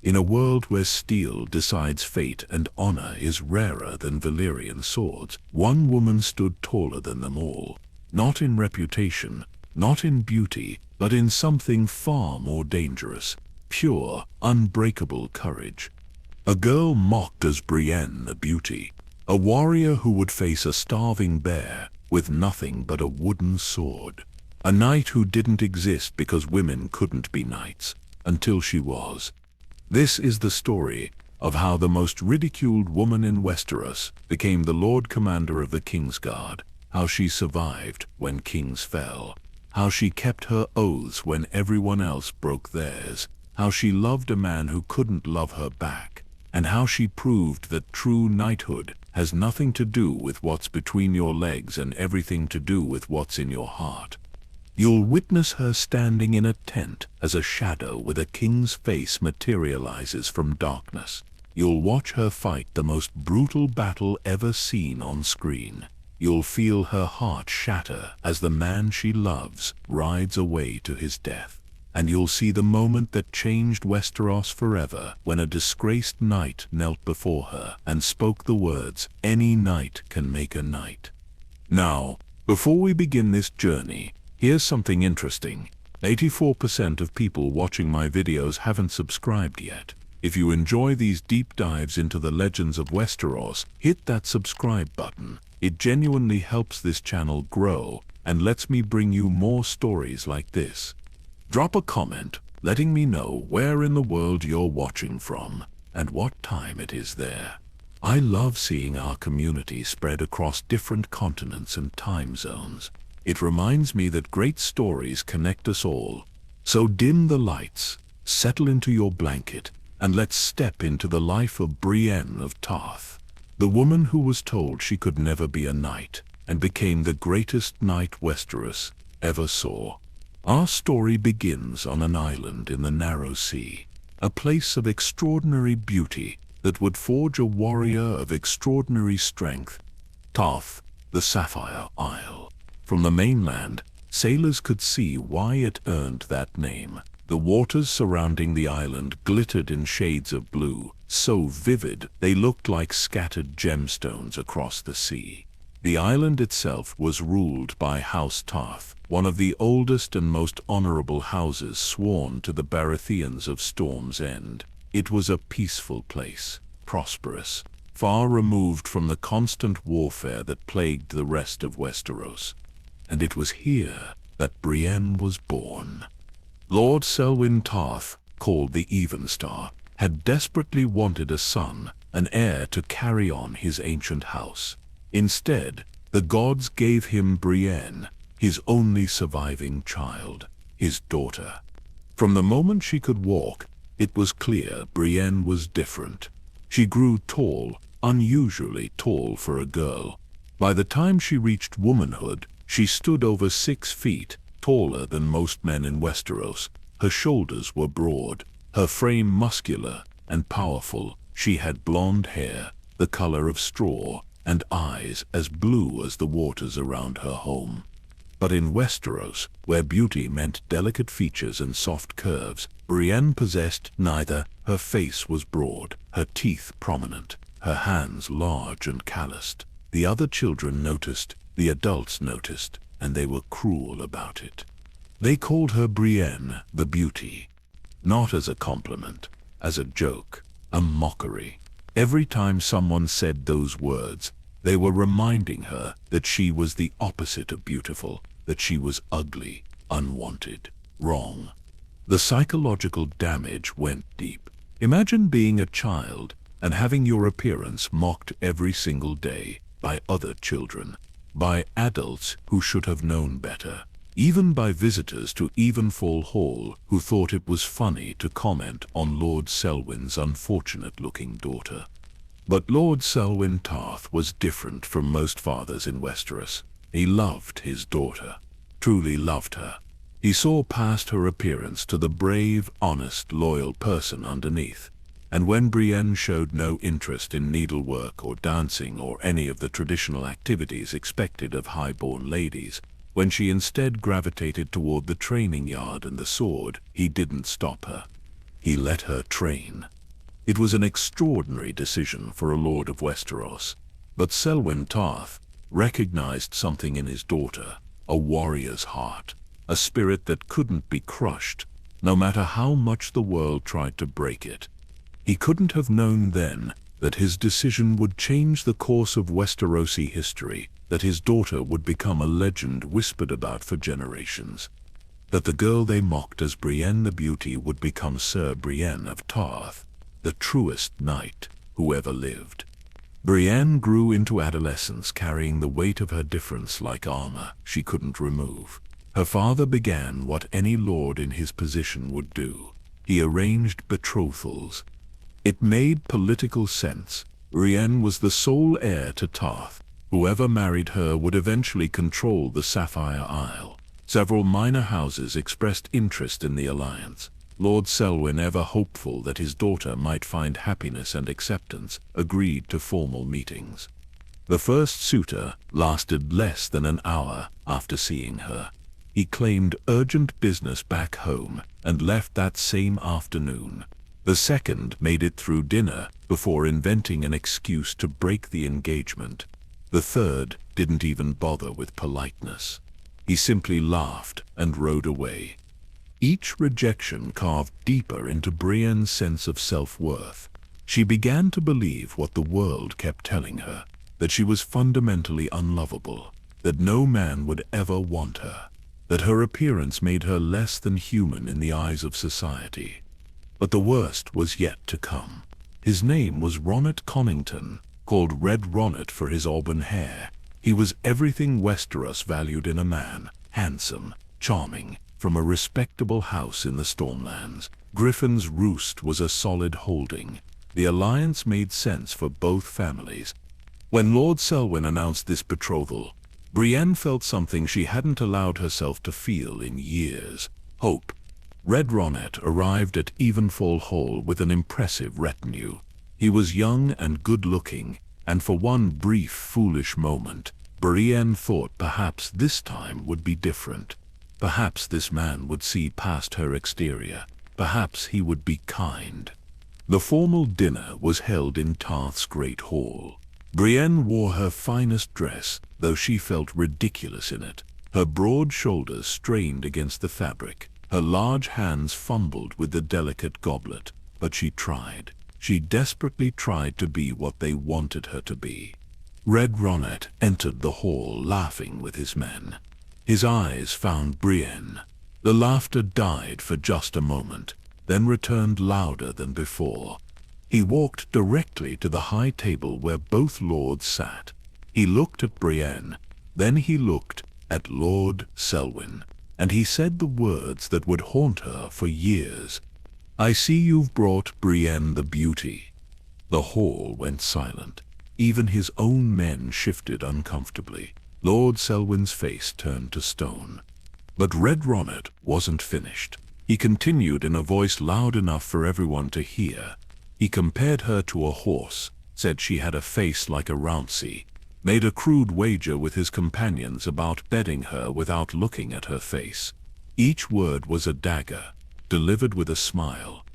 In a world where steel decides fate and honor is rarer than Valyrian swords, one woman stood taller than them all. Not in reputation, not in beauty, but in something far more dangerous. Pure, unbreakable courage. A girl mocked as Brienne the Beauty. A warrior who would face a starving bear with nothing but a wooden sword. A knight who didn't exist because women couldn't be knights, until she was. This is the story of how the most ridiculed woman in Westeros became the Lord Commander of the Kingsguard, how she survived when kings fell, how she kept her oaths when everyone else broke theirs, how she loved a man who couldn't love her back, and how she proved that true knighthood has nothing to do with what's between your legs and everything to do with what's in your heart. You'll witness her standing in a tent as a shadow with a king's face materializes from darkness. You'll watch her fight the most brutal battle ever seen on screen. You'll feel her heart shatter as the man she loves rides away to his death. And you'll see the moment that changed Westeros forever, when a disgraced knight knelt before her and spoke the words, "Any knight can make a knight." Now, before we begin this journey, here's something interesting. 84% of people watching my videos haven't subscribed yet. If you enjoy these deep dives into the legends of Westeros, hit that subscribe button. It genuinely helps this channel grow and lets me bring you more stories like this. Drop a comment letting me know where in the world you're watching from and what time it is there. I love seeing our community spread across different continents and time zones. It reminds me that great stories connect us all. So dim the lights, settle into your blanket, and let's step into the life of Brienne of Tarth, the woman who was told she could never be a knight and became the greatest knight Westeros ever saw. Our story begins on an island in the narrow sea, a place of extraordinary beauty that would forge a warrior of extraordinary strength. Tarth, the Sapphire Isle. From the mainland, sailors could see why it earned that name. The waters surrounding the island glittered in shades of blue, so vivid they looked like scattered gemstones across the sea. The island itself was ruled by House Tarth, one of the oldest and most honorable houses sworn to the Baratheons of Storm's End. It was a peaceful place, prosperous, far removed from the constant warfare that plagued the rest of Westeros. And it was here that Brienne was born. Lord Selwyn Tarth, called the Evenstar, had desperately wanted a son, an heir to carry on his ancient house. Instead, the gods gave him Brienne, his only surviving child, his daughter. From the moment she could walk, it was clear Brienne was different. She grew tall, unusually tall for a girl. By the time she reached womanhood, she stood over 6 feet, taller than most men in Westeros. Her shoulders were broad, her frame muscular and powerful. She had blonde hair, the color of straw, and eyes as blue as the waters around her home. But in Westeros, where beauty meant delicate features and soft curves, Brienne possessed neither. Her face was broad, her teeth prominent, her hands large and calloused. The other children noticed, the adults noticed, and they were cruel about it. They called her Brienne the Beauty, not as a compliment, as a joke, a mockery. Every time someone said those words, they were reminding her that she was the opposite of beautiful, that she was ugly, unwanted, wrong. The psychological damage went deep. Imagine being a child and having your appearance mocked every single day by other children, by adults who should have known better, even by visitors to Evenfall Hall who thought it was funny to comment on Lord Selwyn's unfortunate-looking daughter. But Lord Selwyn Tarth was different from most fathers in Westeros. He loved his daughter, truly loved her. He saw past her appearance to the brave, honest, loyal person underneath. And when Brienne showed no interest in needlework or dancing or any of the traditional activities expected of high-born ladies, when she instead gravitated toward the training yard and the sword, he didn't stop her. He let her train. It was an extraordinary decision for a lord of Westeros, but Selwyn Tarth recognized something in his daughter, a warrior's heart, a spirit that couldn't be crushed, no matter how much the world tried to break it. He couldn't have known then that his decision would change the course of Westerosi history, that his daughter would become a legend whispered about for generations, that the girl they mocked as Brienne the Beauty would become Sir Brienne of Tarth, the truest knight who ever lived. Brienne grew into adolescence carrying the weight of her difference like armor she couldn't remove. Her father began what any lord in his position would do. He arranged betrothals. It made political sense. Brienne was the sole heir to Tarth. Whoever married her would eventually control the Sapphire Isle. Several minor houses expressed interest in the alliance. Lord Selwyn, ever hopeful that his daughter might find happiness and acceptance, agreed to formal meetings. The first suitor lasted less than an hour after seeing her. He claimed urgent business back home and left that same afternoon. The second made it through dinner before inventing an excuse to break the engagement. The third didn't even bother with politeness. He simply laughed and rode away. Each rejection carved deeper into Brienne's sense of self-worth. She began to believe what the world kept telling her, that she was fundamentally unlovable, that no man would ever want her, that her appearance made her less than human in the eyes of society. But the worst was yet to come. His name was Ronnet Connington, called Red Ronnet for his auburn hair. He was everything Westeros valued in a man: handsome, charming, from a respectable house in the Stormlands. Griffin's Roost was a solid holding. The alliance made sense for both families. When Lord Selwyn announced this betrothal, Brienne felt something she hadn't allowed herself to feel in years: hope. Red Ronnet arrived at Evenfall Hall with an impressive retinue. He was young and good-looking, and for one brief, foolish moment, Brienne thought perhaps this time would be different. Perhaps this man would see past her exterior. Perhaps he would be kind. The formal dinner was held in Tarth's great hall. Brienne wore her finest dress, though she felt ridiculous in it. Her broad shoulders strained against the fabric. Her large hands fumbled with the delicate goblet, but she tried. She desperately tried to be what they wanted her to be. Red Ronnet entered the hall laughing with his men. His eyes found Brienne. The laughter died for just a moment, then returned louder than before. He walked directly to the high table where both lords sat. He looked at Brienne, then he looked at Lord Selwyn, and he said the words that would haunt her for years. "I see you've brought Brienne the Beauty." The hall went silent. Even his own men shifted uncomfortably. Lord Selwyn's face turned to stone. But Red Ronnet wasn't finished. He continued in a voice loud enough for everyone to hear. He compared her to a horse, said she had a face like a Rouncy, made a crude wager with his companions about betting her without looking at her face. Each word was a dagger, delivered with a smile.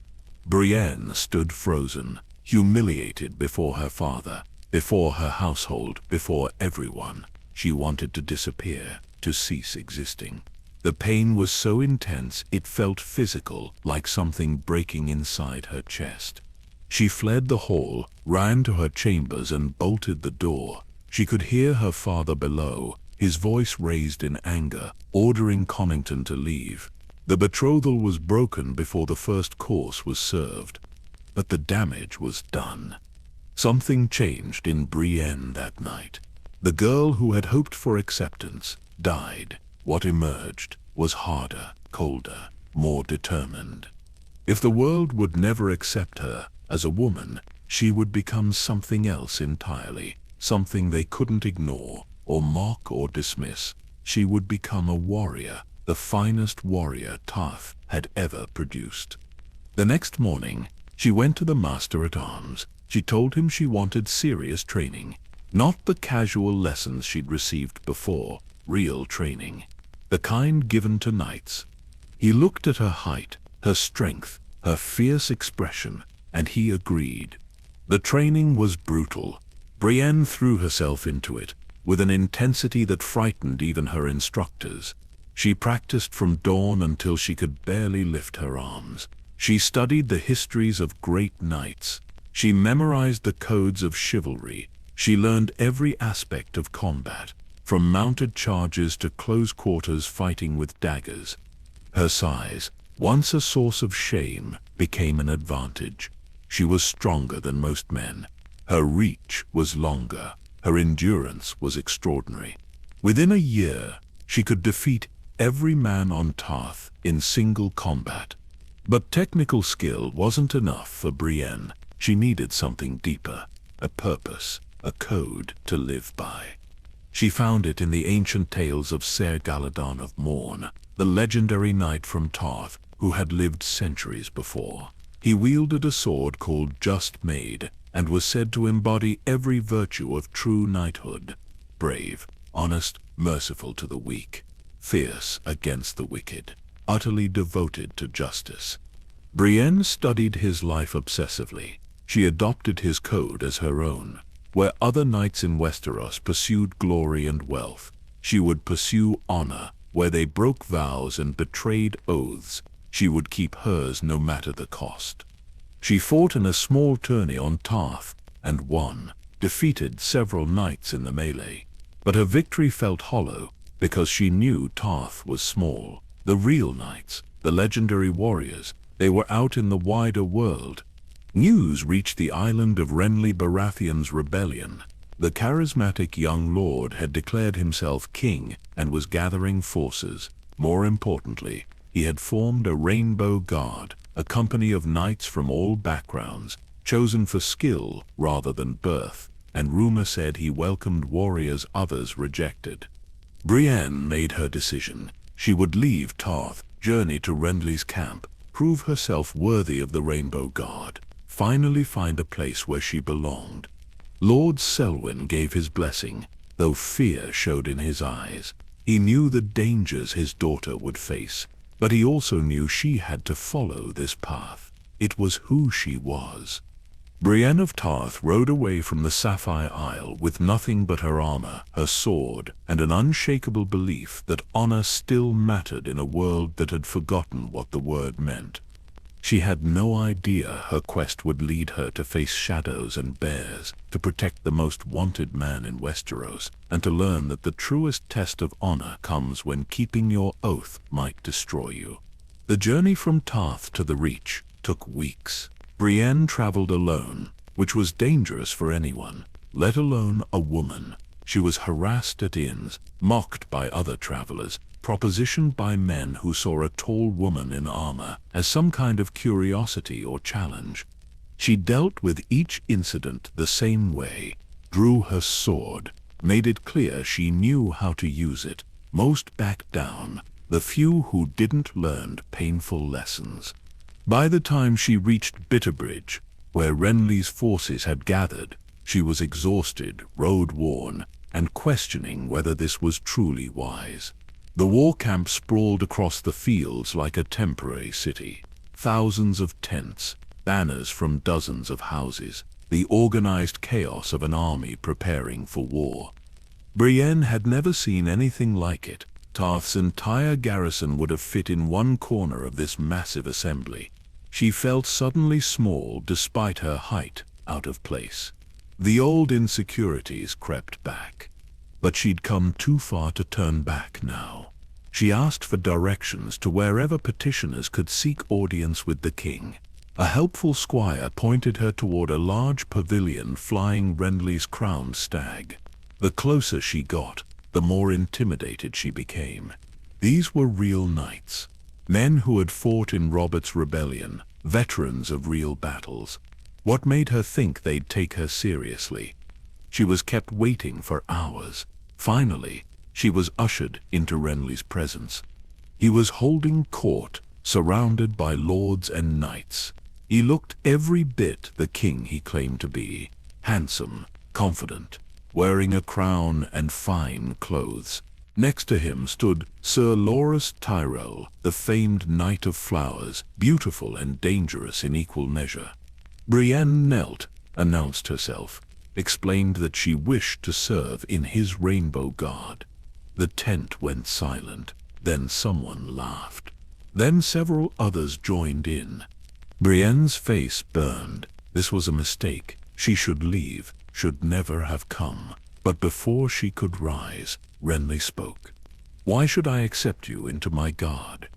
Brienne stood frozen, humiliated before her father, before her household, before everyone. She wanted to disappear, to cease existing. The pain was so intense it felt physical, like something breaking inside her chest. She fled the hall, ran to her chambers and bolted the door. She could hear her father below, his voice raised in anger, ordering Connington to leave. The betrothal was broken before the first course was served. But the damage was done. Something changed in Brienne that night. The girl who had hoped for acceptance died. What emerged was harder, colder, more determined. If the world would never accept her as a woman, she would become something else entirely, something they couldn't ignore or mock or dismiss. She would become a warrior, the finest warrior Tarth had ever produced. The next morning, she went to the Master-at-Arms. She told him she wanted serious training, not the casual lessons she'd received before, real training, the kind given to knights. He looked at her height, her strength, her fierce expression, and he agreed. The training was brutal. Brienne threw herself into it, with an intensity that frightened even her instructors. She practiced from dawn until she could barely lift her arms. She studied the histories of great knights. She memorized the codes of chivalry. She learned every aspect of combat, from mounted charges to close-quarters fighting with daggers. Her size, once a source of shame, became an advantage. She was stronger than most men. Her reach was longer. Her endurance was extraordinary. Within a year, she could defeat every man on Tarth in single combat. But technical skill wasn't enough for Brienne. She needed something deeper, a purpose, a code to live by. She found it in the ancient tales of Ser Galladon of Morn, the legendary knight from Tarth who had lived centuries before. He wielded a sword called Just Made, and was said to embody every virtue of true knighthood: brave, honest, merciful to the weak, fierce against the wicked, utterly devoted to justice. Brienne studied his life obsessively. She adopted his code as her own. Where other knights in Westeros pursued glory and wealth, she would pursue honor. Where they broke vows and betrayed oaths, she would keep hers no matter the cost. She fought in a small tourney on Tarth and won, defeated several knights in the melee. But her victory felt hollow because she knew Tarth was small. The real knights, the legendary warriors, they were out in the wider world. News reached the island of Renly Baratheon's rebellion. The charismatic young lord had declared himself king and was gathering forces. More importantly, he had formed a Rainbow Guard, a company of knights from all backgrounds, chosen for skill rather than birth, and rumor said he welcomed warriors others rejected. Brienne made her decision. She would leave Tarth, journey to Renly's camp, prove herself worthy of the Rainbow Guard, finally find a place where she belonged. Lord Selwyn gave his blessing, though fear showed in his eyes. He knew the dangers his daughter would face, but he also knew she had to follow this path. It was who she was. Brienne of Tarth rode away from the Sapphire Isle with nothing but her armor, her sword, and an unshakable belief that honor still mattered in a world that had forgotten what the word meant. She had no idea her quest would lead her to face shadows and bears, to protect the most wanted man in Westeros, and to learn that the truest test of honor comes when keeping your oath might destroy you. The journey from Tarth to the Reach took weeks. Brienne traveled alone, which was dangerous for anyone, let alone a woman. She was harassed at inns, mocked by other travelers, propositioned by men who saw a tall woman in armor as some kind of curiosity or challenge. She dealt with each incident the same way, drew her sword, made it clear she knew how to use it. Most backed down, the few who didn't learned painful lessons. By the time she reached Bitterbridge, where Renly's forces had gathered, she was exhausted, road-worn, and questioning whether this was truly wise. The war camp sprawled across the fields like a temporary city. Thousands of tents, banners from dozens of houses, the organized chaos of an army preparing for war. Brienne had never seen anything like it. Tarth's entire garrison would have fit in one corner of this massive assembly. She felt suddenly small despite her height, out of place. The old insecurities crept back. But she'd come too far to turn back now. She asked for directions to wherever petitioners could seek audience with the king. A helpful squire pointed her toward a large pavilion flying Renly's crowned stag. The closer she got, the more intimidated she became. These were real knights, men who had fought in Robert's rebellion, veterans of real battles. What made her think they'd take her seriously? She was kept waiting for hours. Finally, she was ushered into Renly's presence. He was holding court, surrounded by lords and knights. He looked every bit the king he claimed to be, handsome, confident, wearing a crown and fine clothes. Next to him stood Sir Loras Tyrell, the famed Knight of Flowers, beautiful and dangerous in equal measure. Brienne knelt, announced herself, explained that she wished to serve in his Rainbow Guard. The tent went silent, then someone laughed. Then several others joined in. Brienne's face burned. This was a mistake. She should leave, should never have come. But before she could rise, Renly spoke. "Why should I accept you into my guard?"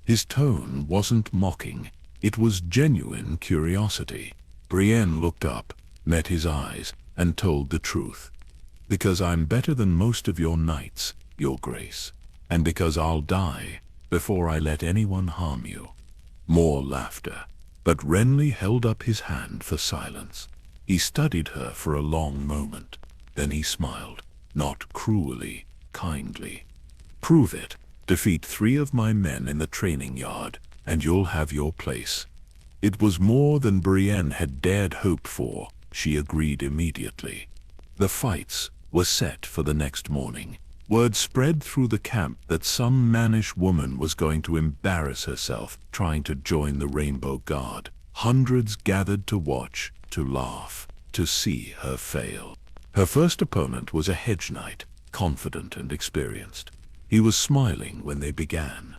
His tone wasn't mocking. It was genuine curiosity. Brienne looked up, met his eyes, and told the truth. "Because I'm better than most of your knights, your grace. And because I'll die before I let anyone harm you." More laughter. But Renly held up his hand for silence. He studied her for a long moment. Then he smiled, not cruelly, kindly. "Prove it. Defeat 3 of my men in the training yard, and you'll have your place." It was more than Brienne had dared hope for. She agreed immediately. The fights were set for the next morning. Word spread through the camp that some mannish woman was going to embarrass herself trying to join the Rainbow Guard. Hundreds gathered to watch, to laugh, to see her fail. Her first opponent was a hedge knight, confident and experienced. He was smiling when they began.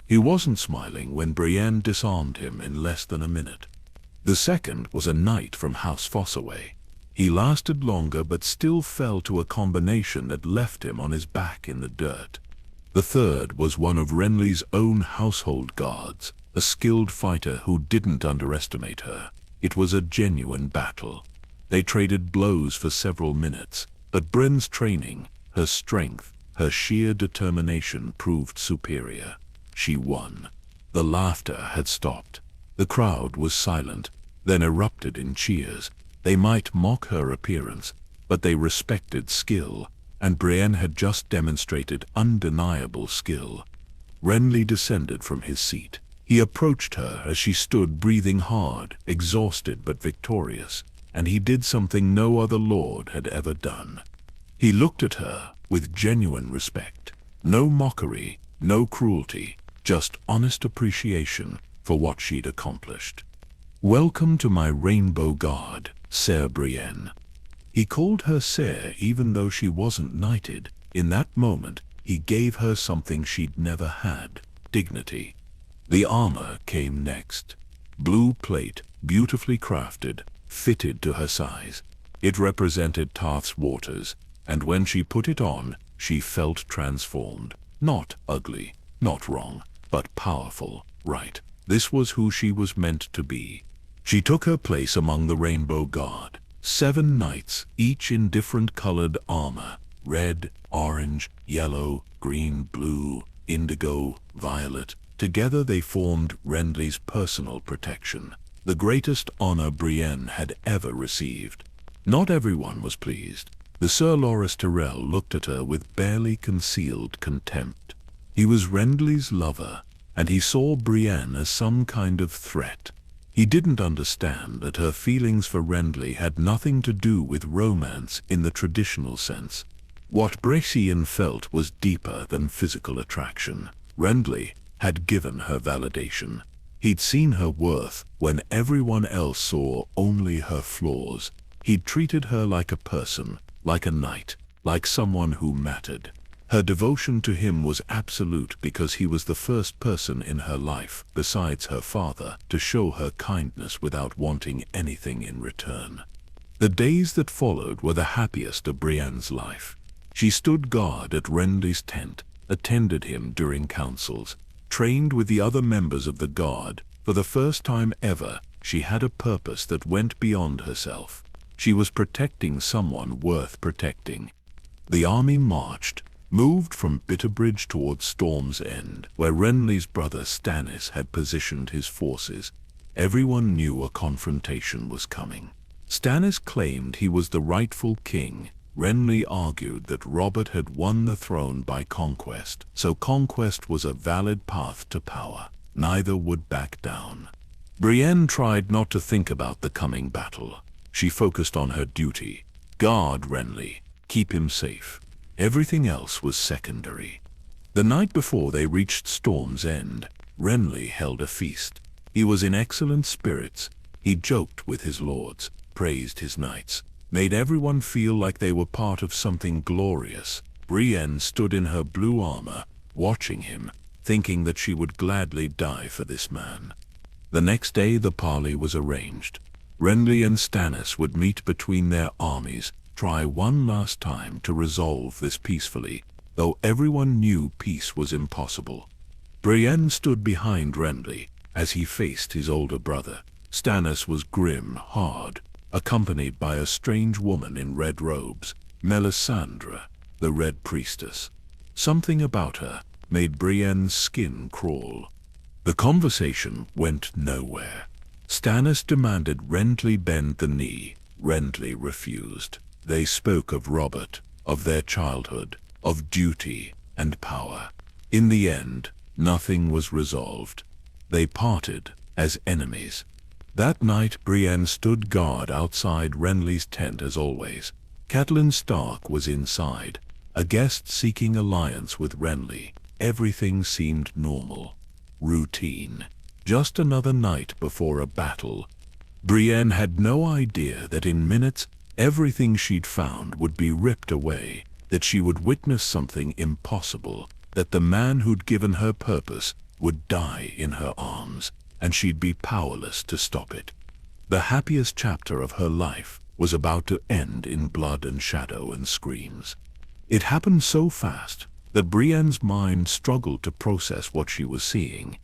He wasn't smiling when Brienne disarmed him in less than a minute. The second was a knight from House Fossaway. He lasted longer but still fell to a combination that left him on his back in the dirt. The third was one of Renly's own household guards, a skilled fighter who didn't underestimate her. It was a genuine battle. They traded blows for several minutes, but Brienne's training, her strength, her sheer determination proved superior. She won. The laughter had stopped. The crowd was silent, then erupted in cheers. They might mock her appearance, but they respected skill, and Brienne had just demonstrated undeniable skill. Renly descended from his seat. He approached her as she stood breathing hard, exhausted but victorious, and he did something no other lord had ever done. He looked at her with genuine respect. No mockery, no cruelty, just honest appreciation for what she'd accomplished. "Welcome to my Rainbow Guard, Sir Brienne." He called her Sir even though she wasn't knighted. In that moment, he gave her something she'd never had, dignity. The armor came next. Blue plate, beautifully crafted, fitted to her size. It represented Tarth's waters, and when she put it on, she felt transformed. Not ugly, not wrong, but powerful, right. This was who she was meant to be. She took her place among the Rainbow Guard. 7 knights, each in different colored armor. Red, orange, yellow, green, blue, indigo, violet. Together they formed Renly's personal protection. The greatest honor Brienne had ever received. Not everyone was pleased. The Sir Loras Tyrell looked at her with barely concealed contempt. He was Renly's lover, and he saw Brienne as some kind of threat. He didn't understand that her feelings for Renly had nothing to do with romance in the traditional sense. What Brienne felt was deeper than physical attraction. Renly had given her validation. He'd seen her worth when everyone else saw only her flaws. He'd treated her like a person, like a knight, like someone who mattered. Her devotion to him was absolute because he was the first person in her life, besides her father, to show her kindness without wanting anything in return. The days that followed were the happiest of Brienne's life. She stood guard at Renly's tent, attended him during councils, trained with the other members of the guard. For the first time ever, she had a purpose that went beyond herself. She was protecting someone worth protecting. The army marched, moved from Bitterbridge towards Storm's End, where Renly's brother Stannis had positioned his forces. Everyone knew a confrontation was coming. Stannis claimed he was the rightful king. Renly argued that Robert had won the throne by conquest, so conquest was a valid path to power. Neither would back down. Brienne tried not to think about the coming battle. She focused on her duty. Guard Renly, keep him safe. Everything else was secondary. The night before they reached Storm's End, Renly held a feast. He was in excellent spirits. He joked with his lords, praised his knights, made everyone feel like they were part of something glorious. Brienne stood in her blue armor, watching him, thinking that she would gladly die for this man. The next day the parley was arranged. Renly and Stannis would meet between their armies, try one last time to resolve this peacefully, though everyone knew peace was impossible. Brienne stood behind Renly as he faced his older brother. Stannis was grim, hard, accompanied by a strange woman in red robes, Melisandre, the Red Priestess. Something about her made Brienne's skin crawl. The conversation went nowhere. Stannis demanded Renly bend the knee. Renly refused. They spoke of Robert, of their childhood, of duty and power. In the end, nothing was resolved. They parted as enemies. That night Brienne stood guard outside Renly's tent as always. Catelyn Stark was inside, a guest seeking alliance with Renly. Everything seemed normal, routine. Just another night before a battle. Brienne had no idea that in minutes everything she'd found would be ripped away, that she would witness something impossible, that the man who'd given her purpose would die in her arms, and she'd be powerless to stop it. The happiest chapter of her life was about to end in blood and shadow and screams. It happened so fast that Brienne's mind struggled to process what she was seeing.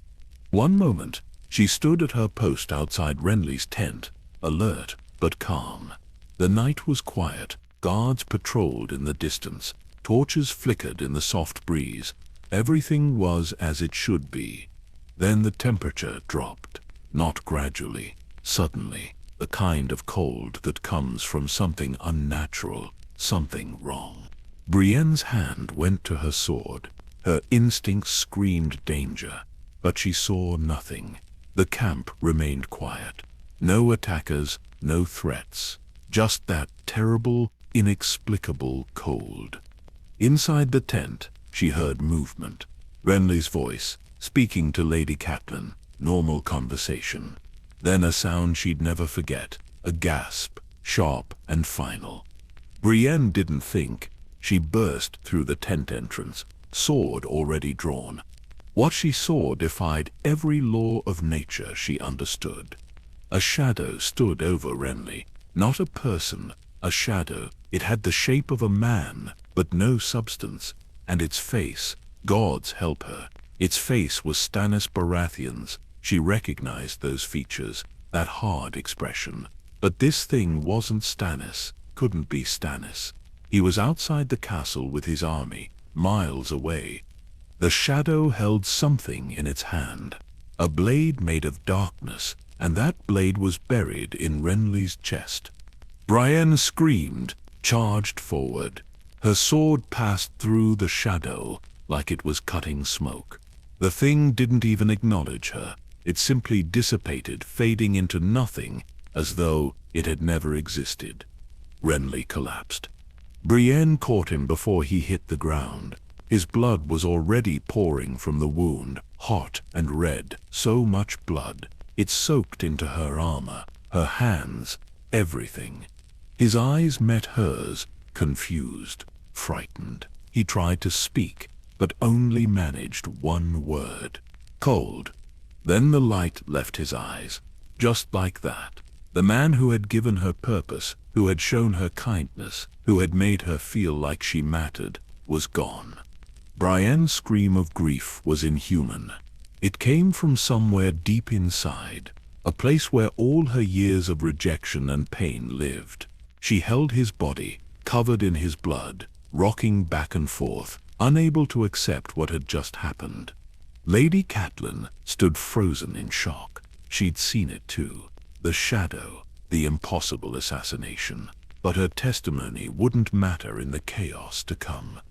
One moment, she stood at her post outside Renly's tent, alert but calm. The night was quiet. Guards patrolled in the distance. Torches flickered in the soft breeze. Everything was as it should be. Then the temperature dropped, not gradually, suddenly, the kind of cold that comes from something unnatural, something wrong. Brienne's hand went to her sword. Her instincts screamed danger, but she saw nothing. The camp remained quiet. No attackers, no threats, just that terrible, inexplicable cold. Inside the tent, she heard movement. Renly's voice, speaking to Lady Catelyn, normal conversation. Then a sound she'd never forget, a gasp, sharp and final. Brienne didn't think. She burst through the tent entrance, sword already drawn. What she saw defied every law of nature she understood. A shadow stood over Renly, not a person, a shadow. It had the shape of a man, but no substance, and its face, gods help her. Its face was Stannis Baratheon's. She recognized those features, that hard expression. But this thing wasn't Stannis, couldn't be Stannis. He was outside the castle with his army, miles away. The shadow held something in its hand, a blade made of darkness, and that blade was buried in Renly's chest. Brienne screamed, charged forward. Her sword passed through the shadow like it was cutting smoke. The thing didn't even acknowledge her. It simply dissipated, fading into nothing, as though it had never existed. Renly collapsed. Brienne caught him before he hit the ground. His blood was already pouring from the wound, hot and red, so much blood. It soaked into her armor, her hands, everything. His eyes met hers, confused, frightened. He tried to speak, but only managed one word. Cold. Then the light left his eyes. Just like that. The man who had given her purpose, who had shown her kindness, who had made her feel like she mattered, was gone. Brienne's scream of grief was inhuman. It came from somewhere deep inside, a place where all her years of rejection and pain lived. She held his body, covered in his blood, rocking back and forth, unable to accept what had just happened. Lady Catelyn stood frozen in shock. She'd seen it too. The shadow, the impossible assassination. But her testimony wouldn't matter in the chaos to come.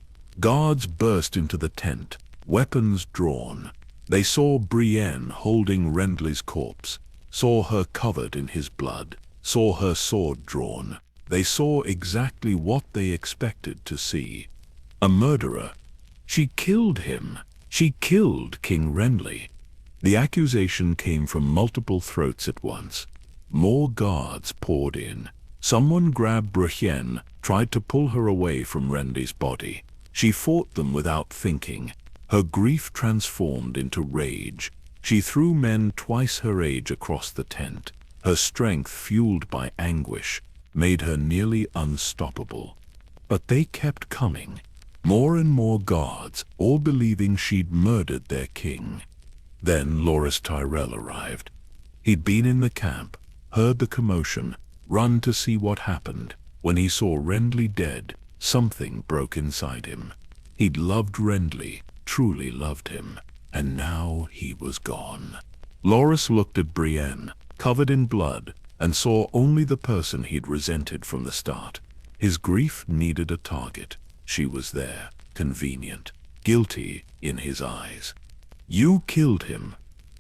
Guards burst into the tent, weapons drawn. They saw Brienne holding Renly's corpse, saw her covered in his blood, saw her sword drawn. They saw exactly what they expected to see. A murderer. She killed him. She killed King Renly. The accusation came from multiple throats at once. More guards poured in. Someone grabbed Brienne, tried to pull her away from Renly's body. She fought them without thinking. Her grief transformed into rage. She threw men twice her age across the tent. Her strength, fueled by anguish, made her nearly unstoppable. But they kept coming. More and more guards, all believing she'd murdered their king. Then Loras Tyrell arrived. He'd been in the camp, heard the commotion, run to see what happened. When he saw Renly dead, something broke inside him. He'd loved Renly, truly loved him, and now he was gone. Loras looked at Brienne, covered in blood, and saw only the person he'd resented from the start. His grief needed a target. She was there, convenient, guilty in his eyes. You killed him.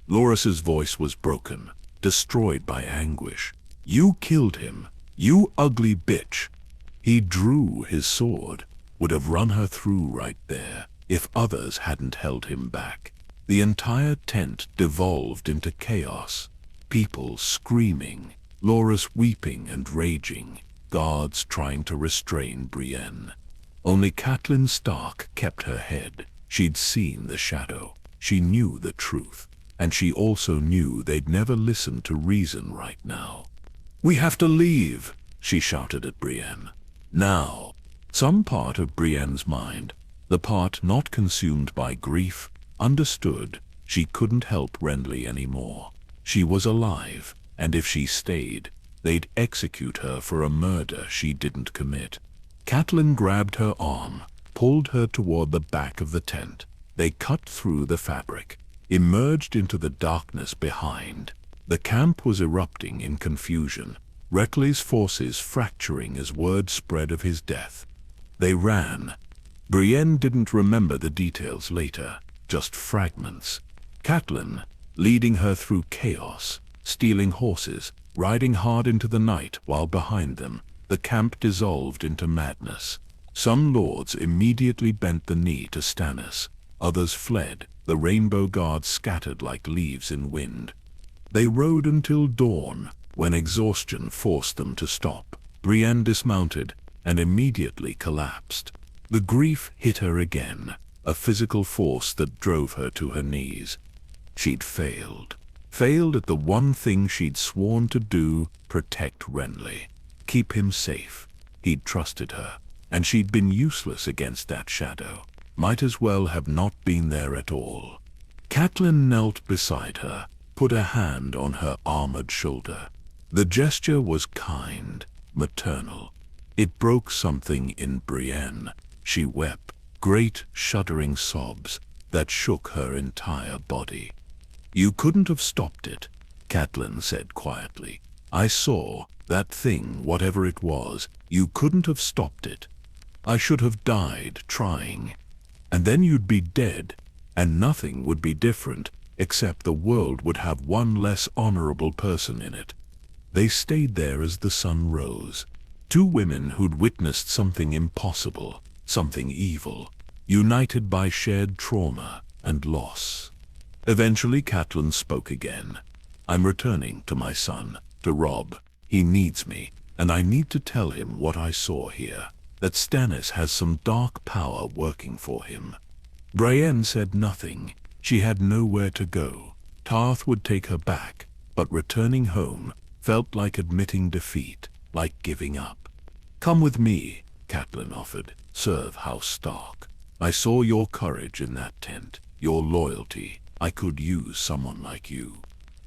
Loras's voice was broken, destroyed by anguish. You killed him, you ugly bitch. He drew his sword, would have run her through right there, if others hadn't held him back. The entire tent devolved into chaos. People screaming, Loras weeping and raging, guards trying to restrain Brienne. Only Catelyn Stark kept her head. She'd seen the shadow. She knew the truth. And she also knew they'd never listen to reason right now. "We have to leave," she shouted at Brienne. Now. Some part of Brienne's mind, the part not consumed by grief, understood she couldn't help Renly anymore. She was alive, and if she stayed, they'd execute her for a murder she didn't commit. Catelyn grabbed her arm, pulled her toward the back of the tent. They cut through the fabric, emerged into the darkness behind. The camp was erupting in confusion, Renly's forces fracturing as word spread of his death. They ran. Brienne didn't remember the details later, just fragments. Catelyn, leading her through chaos, stealing horses, riding hard into the night while behind them, the camp dissolved into madness. Some lords immediately bent the knee to Stannis. Others fled, the Rainbow Guards scattered like leaves in wind. They rode until dawn, when exhaustion forced them to stop. Brienne dismounted and immediately collapsed. The grief hit her again, a physical force that drove her to her knees. She'd failed. Failed at the one thing she'd sworn to do, protect Renly. Keep him safe. He'd trusted her, and she'd been useless against that shadow. Might as well have not been there at all. Catelyn knelt beside her, put a hand on her armored shoulder. The gesture was kind, maternal. It broke something in Brienne. She wept, great shuddering sobs that shook her entire body. "You couldn't have stopped it," Catelyn said quietly. "I saw that thing, whatever it was. You couldn't have stopped it. I should have died trying. And then you'd be dead, and nothing would be different, except the world would have one less honorable person in it." They stayed there as the sun rose. Two women who'd witnessed something impossible, something evil, united by shared trauma and loss. Eventually Catelyn spoke again. "I'm returning to my son, to Robb. He needs me, and I need to tell him what I saw here. That Stannis has some dark power working for him." Brienne said nothing. She had nowhere to go. Tarth would take her back, but returning home felt like admitting defeat, like giving up. "Come with me," Catelyn offered. "Serve House Stark. I saw your courage in that tent, your loyalty. I could use someone like you."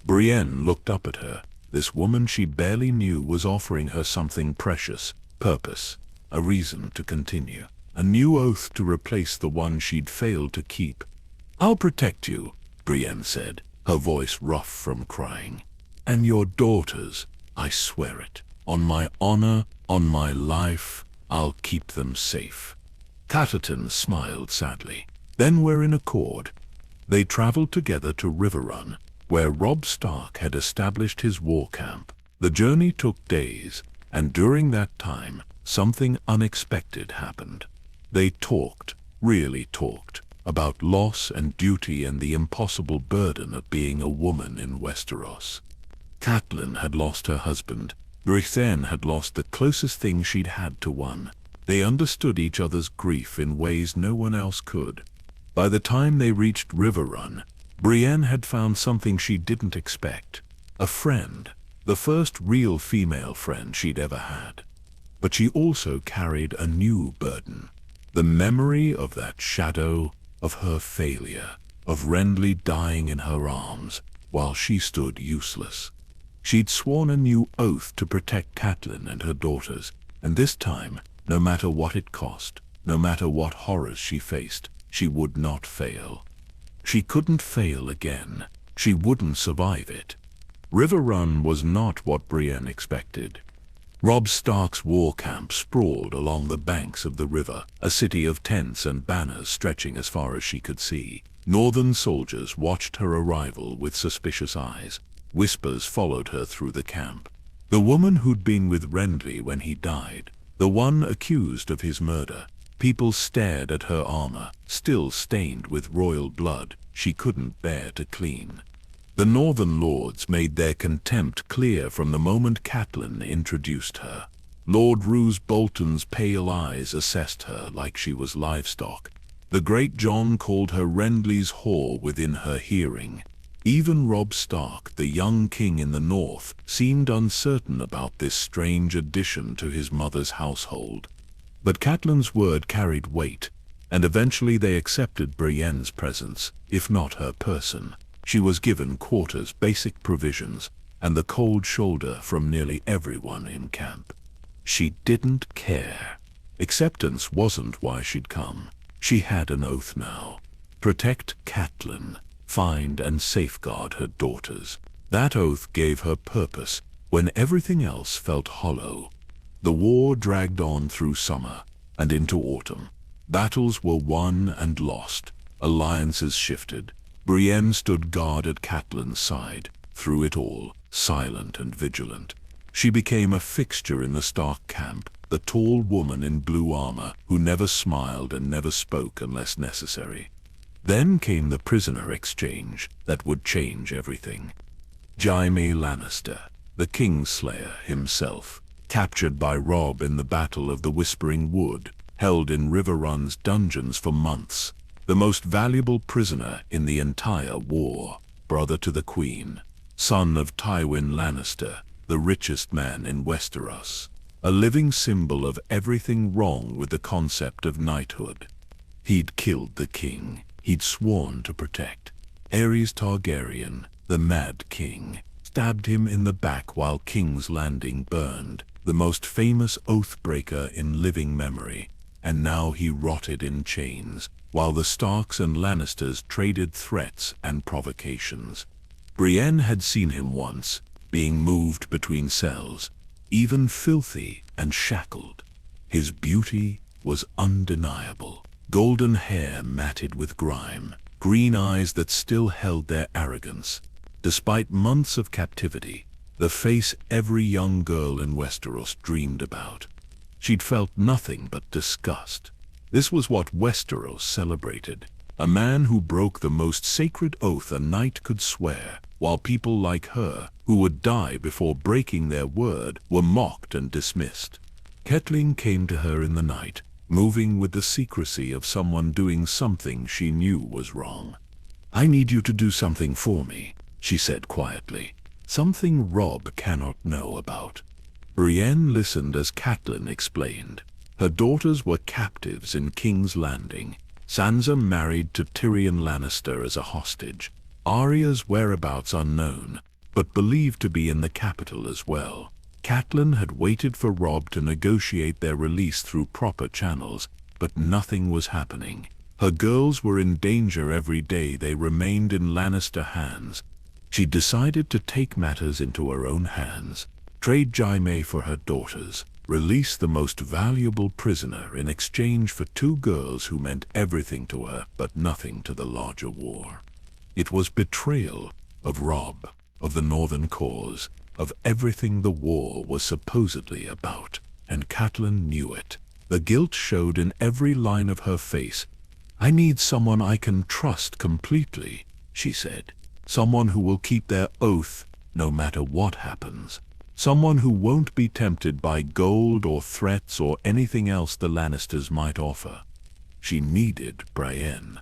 Brienne looked up at her. This woman she barely knew was offering her something precious, purpose, a reason to continue, a new oath to replace the one she'd failed to keep. "I'll protect you," Brienne said, her voice rough from crying. "And your daughters, I swear it. On my honor, on my life, I'll keep them safe." Catelyn smiled sadly. "Then we're in accord." They traveled together to Riverrun, where Robb Stark had established his war camp. The journey took days, and during that time, something unexpected happened. They talked, really talked, about loss and duty and the impossible burden of being a woman in Westeros. Catelyn had lost her husband. Brienne had lost the closest thing she'd had to one. They understood each other's grief in ways no one else could. By the time they reached River Run, Brienne had found something she didn't expect. A friend, the first real female friend she'd ever had. But she also carried a new burden. The memory of that shadow, of her failure, of Renly dying in her arms while she stood useless. She'd sworn a new oath to protect Catelyn and her daughters, and this time, no matter what it cost, no matter what horrors she faced, she would not fail. She couldn't fail again. She wouldn't survive it. River Run was not what Brienne expected. Robb Stark's war camp sprawled along the banks of the river, a city of tents and banners stretching as far as she could see. Northern soldiers watched her arrival with suspicious eyes. Whispers followed her through the camp. The woman who'd been with Renly when he died, the one accused of his murder. People stared at her armor, still stained with royal blood she couldn't bear to clean. The Northern lords made their contempt clear from the moment Catelyn introduced her. Lord Roose Bolton's pale eyes assessed her like she was livestock. The Great John called her Renly's whore within her hearing. Even Robb Stark, the young king in the north, seemed uncertain about this strange addition to his mother's household. But Catelyn's word carried weight, and eventually they accepted Brienne's presence, if not her person. She was given quarters, basic provisions, and the cold shoulder from nearly everyone in camp. She didn't care. Acceptance wasn't why she'd come. She had an oath now. Protect Catelyn, find and safeguard her daughters. That oath gave her purpose when everything else felt hollow. The war dragged on through summer and into autumn. Battles were won and lost. Alliances shifted. Brienne stood guard at Catelyn's side, through it all, silent and vigilant. She became a fixture in the Stark camp, the tall woman in blue armor who never smiled and never spoke unless necessary. Then came the prisoner exchange that would change everything. Jaime Lannister, the Kingslayer himself, captured by Robb in the Battle of the Whispering Wood, held in River Run's dungeons for months. The most valuable prisoner in the entire war, brother to the Queen, son of Tywin Lannister, the richest man in Westeros, a living symbol of everything wrong with the concept of knighthood. He'd killed the king he'd sworn to protect. Aerys Targaryen, the Mad King, stabbed him in the back while King's Landing burned, the most famous oathbreaker in living memory, and now he rotted in chains, while the Starks and Lannisters traded threats and provocations. Brienne had seen him once, being moved between cells, even filthy and shackled. His beauty was undeniable. Golden hair matted with grime, green eyes that still held their arrogance. Despite months of captivity, the face every young girl in Westeros dreamed about. She'd felt nothing but disgust. This was what Westeros celebrated. A man who broke the most sacred oath a knight could swear, while people like her, who would die before breaking their word, were mocked and dismissed. Catelyn came to her in the night, moving with the secrecy of someone doing something she knew was wrong. "I need you to do something for me," she said quietly. "Something Robb cannot know about." Brienne listened as Catelyn explained. Her daughters were captives in King's Landing. Sansa married to Tyrion Lannister as a hostage. Arya's whereabouts unknown, but believed to be in the capital as well. Catelyn had waited for Robb to negotiate their release through proper channels, but nothing was happening. Her girls were in danger every day they remained in Lannister hands. She decided to take matters into her own hands, trade Jaime for her daughters, release the most valuable prisoner in exchange for two girls who meant everything to her but nothing to the larger war. It was betrayal of Robb, of the Northern cause, of everything the war was supposedly about, and Catelyn knew it. The guilt showed in every line of her face. "I need someone I can trust completely," she said. "Someone who will keep their oath no matter what happens. Someone who won't be tempted by gold or threats or anything else the Lannisters might offer." She needed Brienne.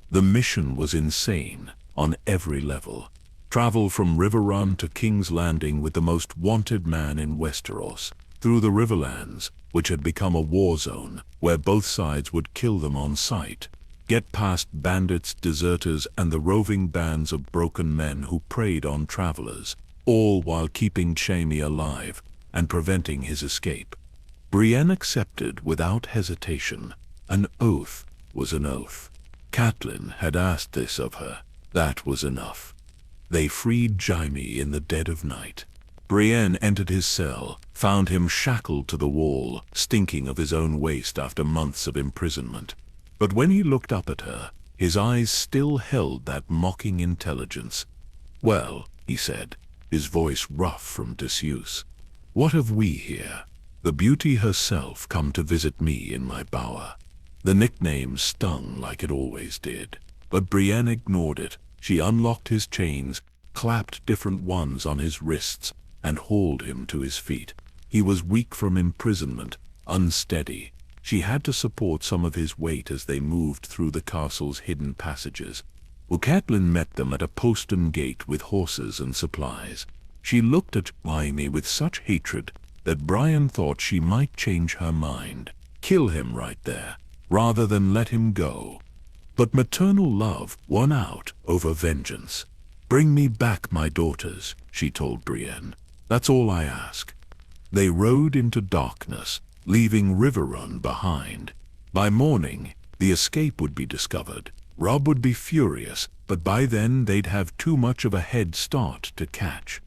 The mission was insane on every level. Travel from River Run to King's Landing with the most wanted man in Westeros, through the Riverlands, which had become a war zone where both sides would kill them on sight. Get past bandits, deserters, and the roving bands of broken men who preyed on travelers, all while keeping Jaime alive and preventing his escape. Brienne accepted without hesitation. An oath was an oath. Catelyn had asked this of her. That was enough. They freed Jaime in the dead of night. Brienne entered his cell, found him shackled to the wall, stinking of his own waste after months of imprisonment. But when he looked up at her, his eyes still held that mocking intelligence. "Well," he said, his voice rough from disuse, "what have we here? The beauty herself come to visit me in my bower." The nickname stung like it always did, but Brienne ignored it. She unlocked his chains, clapped different ones on his wrists, and hauled him to his feet. He was weak from imprisonment, unsteady. She had to support some of his weight as they moved through the castle's hidden passages. Catelyn met them at a postern gate with horses and supplies. She looked at Jaime with such hatred that Brienne thought she might change her mind, kill him right there, rather than let him go. But maternal love won out over vengeance. "Bring me back my daughters," she told Brienne. "That's all I ask." They rode into darkness, leaving River Run behind. By morning, the escape would be discovered. Robb would be furious, but by then they'd have too much of a head start to catch.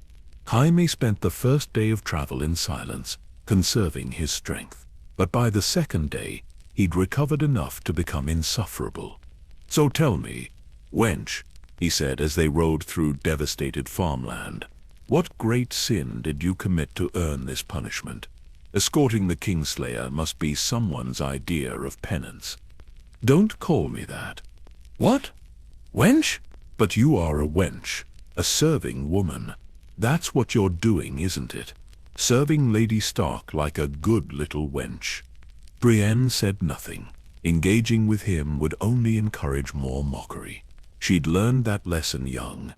Jaime spent the first day of travel in silence, conserving his strength. But by the second day, he'd recovered enough to become insufferable. "So tell me, wench," he said as they rode through devastated farmland, "what great sin did you commit to earn this punishment? Escorting the Kingslayer must be someone's idea of penance." "Don't call me that." "What? Wench?" "But you are a wench, a serving woman. That's what you're doing, isn't it? Serving Lady Stark like a good little wench." Brienne said nothing. Engaging with him would only encourage more mockery. She'd learned that lesson young.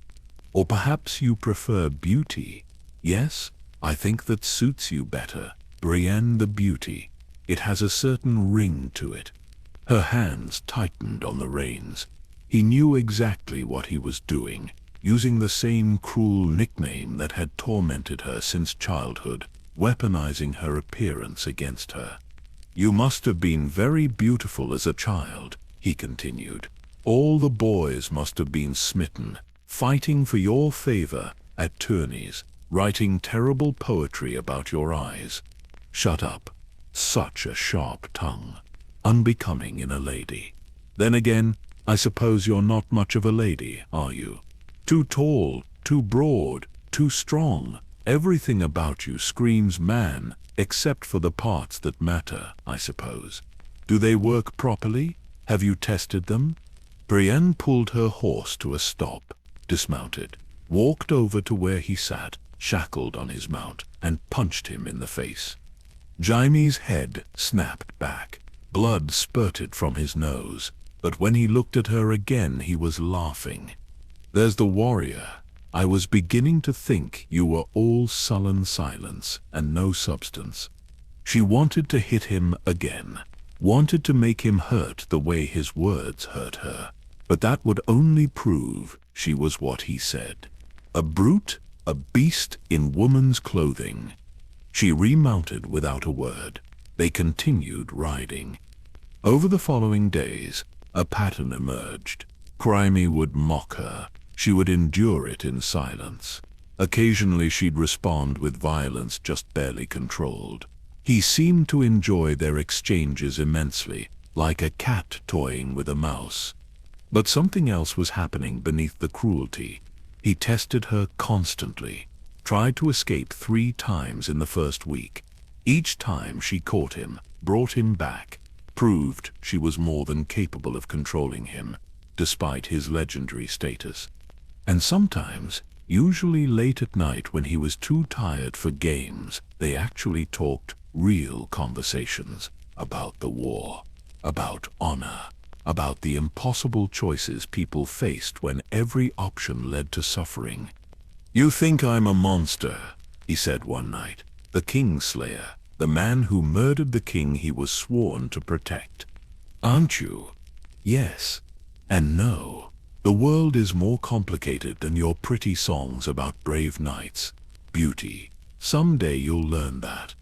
"Or perhaps you prefer beauty? Yes, I think that suits you better. Brienne the beauty. It has a certain ring to it." Her hands tightened on the reins. He knew exactly what he was doing, using the same cruel nickname that had tormented her since childhood, weaponizing her appearance against her. "You must have been very beautiful as a child," he continued. "All the boys must have been smitten, fighting for your favor at tourneys, writing terrible poetry about your eyes." "Shut up. Such a sharp tongue. Unbecoming in a lady. Then again, I suppose you're not much of a lady, are you? Too tall, too broad, too strong. Everything about you screams man, except for the parts that matter, I suppose. Do they work properly? Have you tested them?" Brienne pulled her horse to a stop, dismounted, walked over to where he sat, shackled on his mount, and punched him in the face. Jaime's head snapped back. Blood spurted from his nose, but when he looked at her again he was laughing. "There's the warrior. I was beginning to think you were all sullen silence and no substance." She wanted to hit him again, wanted to make him hurt the way his words hurt her, but that would only prove she was what he said. A brute, a beast in woman's clothing. She remounted without a word. They continued riding. Over the following days, a pattern emerged. Jaime would mock her. She would endure it in silence. Occasionally she'd respond with violence just barely controlled. He seemed to enjoy their exchanges immensely, like a cat toying with a mouse. But something else was happening beneath the cruelty. He tested her constantly, tried to escape 3 times in the first week. Each time she caught him, brought him back, proved she was more than capable of controlling him, despite his legendary status. And sometimes, usually late at night when he was too tired for games, they actually talked real conversations about the war, about honor, about the impossible choices people faced when every option led to suffering. "You think I'm a monster," he said one night. "The Kingslayer, the man who murdered the king he was sworn to protect. Aren't you?" Yes and no. The world is more complicated than your pretty songs about brave knights, beauty. Someday you'll learn that.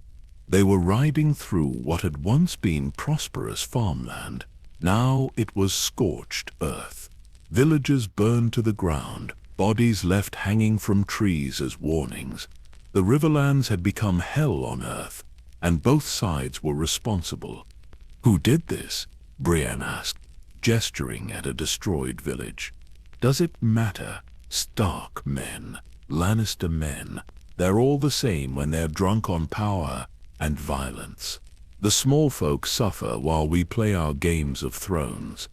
They were riding through what had once been prosperous farmland. Now it was scorched earth. Villages burned to the ground, bodies left hanging from trees as warnings. The riverlands had become hell on earth, and both sides were responsible. "Who did this?" Brienne asked, gesturing at a destroyed village. "Does it matter? Stark men, Lannister men, they're all the same when they're drunk on power and violence. The small folk suffer while we play our games of thrones."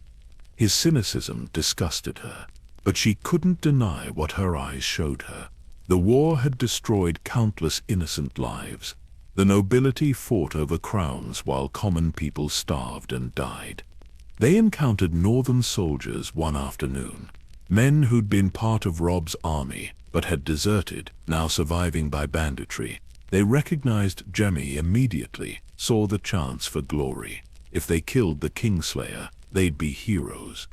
His cynicism disgusted her, but she couldn't deny what her eyes showed her. The war had destroyed countless innocent lives. The nobility fought over crowns while common people starved and died. They encountered northern soldiers one afternoon, men who'd been part of Robb's army but had deserted, now surviving by banditry. They recognized Jaime immediately, saw the chance for glory. If they killed the Kingslayer, they'd be heroes.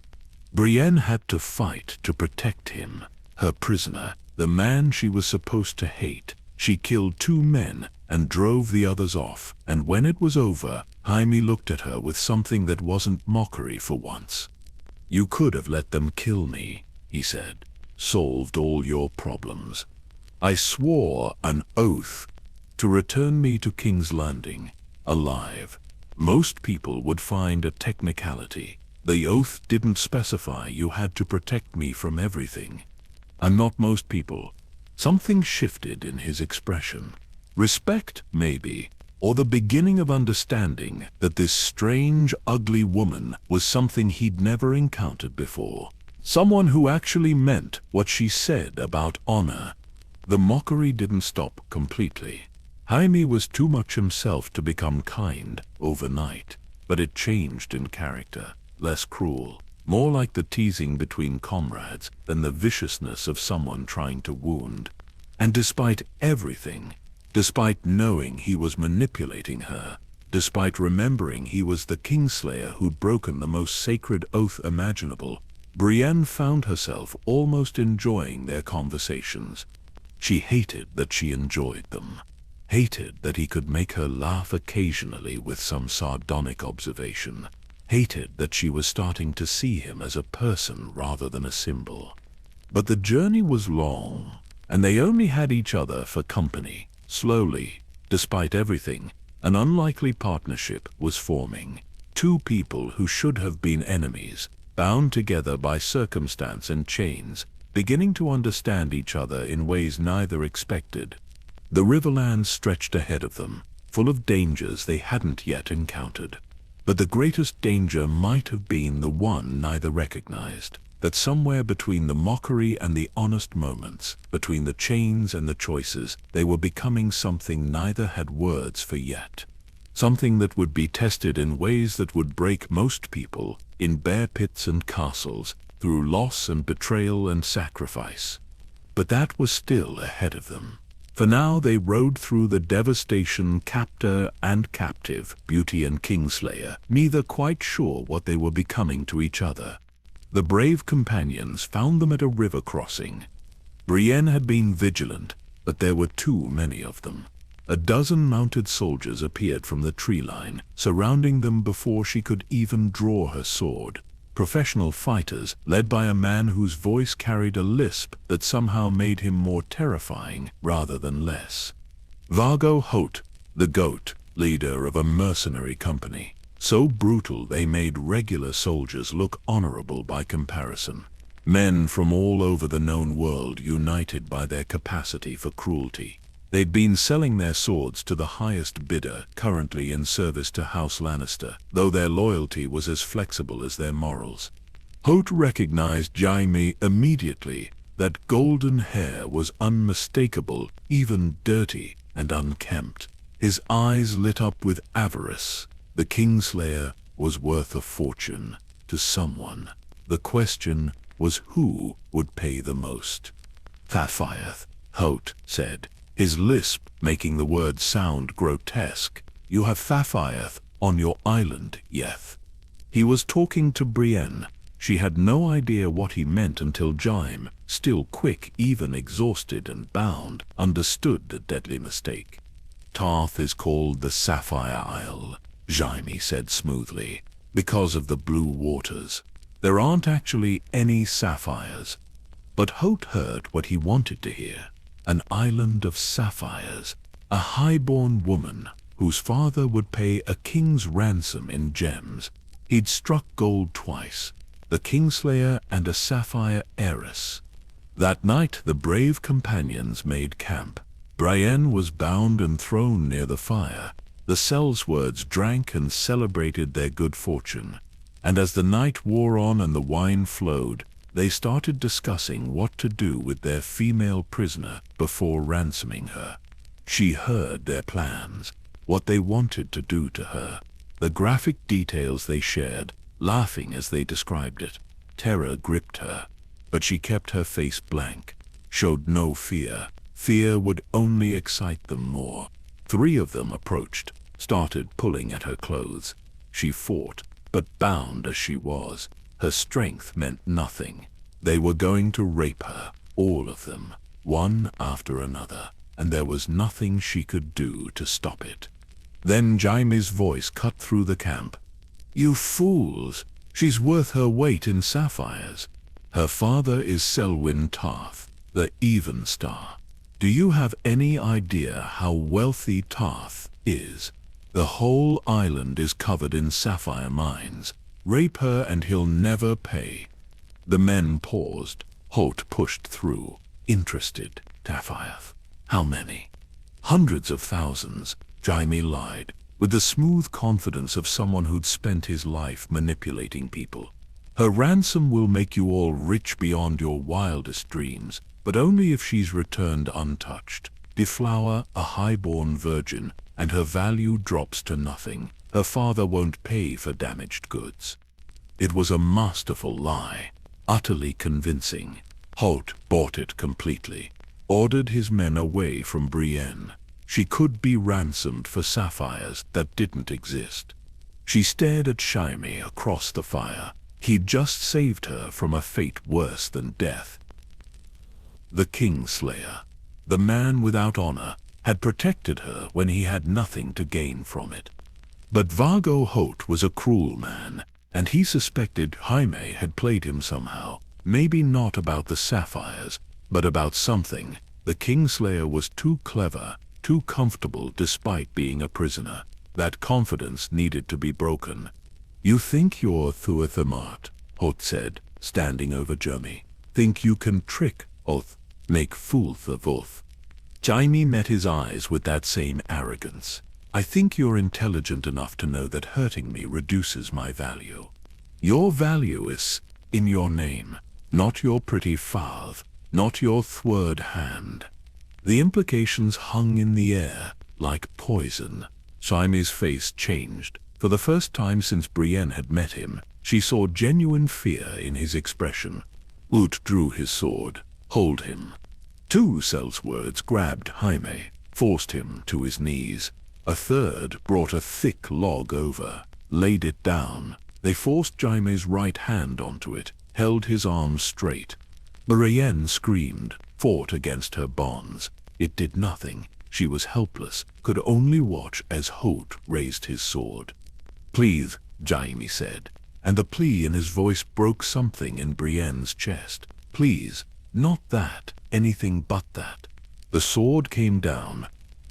Brienne had to fight to protect him, her prisoner, the man she was supposed to hate. She killed 2 men and drove the others off, and when it was over, Jaime looked at her with something that wasn't mockery for once. "You could have let them kill me," he said. "Solved all your problems. I swore an oath to return me to King's Landing, alive. Most people would find a technicality. The oath didn't specify you had to protect me from everything. I'm not most people." Something shifted in his expression. Respect, maybe, or the beginning of understanding that this strange, ugly woman was something he'd never encountered before. Someone who actually meant what she said about honor. The mockery didn't stop completely. Jaime was too much himself to become kind overnight, but it changed in character, less cruel, more like the teasing between comrades than the viciousness of someone trying to wound. And despite everything, despite knowing he was manipulating her, despite remembering he was the Kingslayer who'd broken the most sacred oath imaginable, Brienne found herself almost enjoying their conversations. She hated that she enjoyed them. Hated that he could make her laugh occasionally with some sardonic observation. Hated that she was starting to see him as a person rather than a symbol. But the journey was long, and they only had each other for company. Slowly, despite everything, an unlikely partnership was forming. 2 people who should have been enemies, bound together by circumstance and chains, beginning to understand each other in ways neither expected. The Riverlands stretched ahead of them, full of dangers they hadn't yet encountered. But the greatest danger might have been the one neither recognized, that somewhere between the mockery and the honest moments, between the chains and the choices, they were becoming something neither had words for yet. Something that would be tested in ways that would break most people, in bear pits and castles, through loss and betrayal and sacrifice. But that was still ahead of them. For now they rode through the devastation, captor and captive, beauty and Kingslayer, neither quite sure what they were becoming to each other. The brave companions found them at a river crossing. Brienne had been vigilant, but there were too many of them. A dozen mounted soldiers appeared from the tree line, surrounding them before she could even draw her sword. Professional fighters, led by a man whose voice carried a lisp that somehow made him more terrifying rather than less. Vargo Hoat, the goat, leader of a mercenary company. So brutal they made regular soldiers look honorable by comparison. Men from all over the known world united by their capacity for cruelty. They'd been selling their swords to the highest bidder, currently in service to House Lannister, though their loyalty was as flexible as their morals. Holt recognized Jaime immediately. That golden hair was unmistakable, even dirty and unkempt. His eyes lit up with avarice. The Kingslayer was worth a fortune to someone. The question was who would pay the most. "Thaffiath," Holt said, his lisp making the word sound grotesque. "You have Thaffiath on your island, yeth?" He was talking to Brienne. She had no idea what he meant until Jaime, still quick, even exhausted and bound, understood the deadly mistake. "Tarth is called the Sapphire Isle," Jaime said smoothly, "because of the blue waters. There aren't actually any sapphires." But Holt heard what he wanted to hear. An island of sapphires. A highborn woman whose father would pay a king's ransom in gems. He'd struck gold twice. The Kingslayer and a sapphire heiress. That night the brave companions made camp. Brienne was bound and thrown near the fire. The sellswords drank and celebrated their good fortune. And as the night wore on and the wine flowed, they started discussing what to do with their female prisoner before ransoming her. She heard their plans, what they wanted to do to her, the graphic details they shared, laughing as they described it. Terror gripped her, but she kept her face blank, showed no fear. Fear would only excite them more. 3 of them approached, started pulling at her clothes. She fought, but bound as she was, her strength meant nothing. They were going to rape her, all of them, one after another, and there was nothing she could do to stop it. Then Jaime's voice cut through the camp. "You fools! She's worth her weight in sapphires. Her father is Selwyn Tarth, the Even Star. Do you have any idea how wealthy Tarth is? The whole island is covered in sapphire mines. Rape her and he'll never pay." The men paused. Holt pushed through, interested. "Thaffiath, how many?" "Hundreds of thousands," Jaime lied, with the smooth confidence of someone who'd spent his life manipulating people. "Her ransom will make you all rich beyond your wildest dreams, but only if she's returned untouched. Deflower a highborn virgin, and her value drops to nothing. Her father won't pay for damaged goods." It was a masterful lie, utterly convincing. Holt bought it completely, ordered his men away from Brienne. She could be ransomed for sapphires that didn't exist. She stared at Jaime across the fire. He'd just saved her from a fate worse than death. The Kingslayer, the man without honor, had protected her when he had nothing to gain from it. But Vargo Holt was a cruel man, and he suspected Jaime had played him somehow. Maybe not about the sapphires, but about something. The Kingslayer was too clever, too comfortable despite being a prisoner. That confidence needed to be broken. "You think you're Thuathamart," Hoth said, standing over Jaime. "Think you can trick Oth, make fool of Oth?" Jaime met his eyes with that same arrogance. "I think you're intelligent enough to know that hurting me reduces my value. Your value is in your name, not your pretty father, not your thwerd hand." The implications hung in the air, like poison. Jaime's face changed. For the first time since Brienne had met him, she saw genuine fear in his expression. Ut drew his sword. "Hold him." 2 sellswords grabbed Jaime, forced him to his knees. A third brought a thick log over, laid it down. They forced Jaime's right hand onto it, held his arms straight. Brienne screamed, fought against her bonds. It did nothing. She was helpless, could only watch as Holt raised his sword. "Please," Jaime said, and the plea in his voice broke something in Brienne's chest. "Please, not that, anything but that." The sword came down.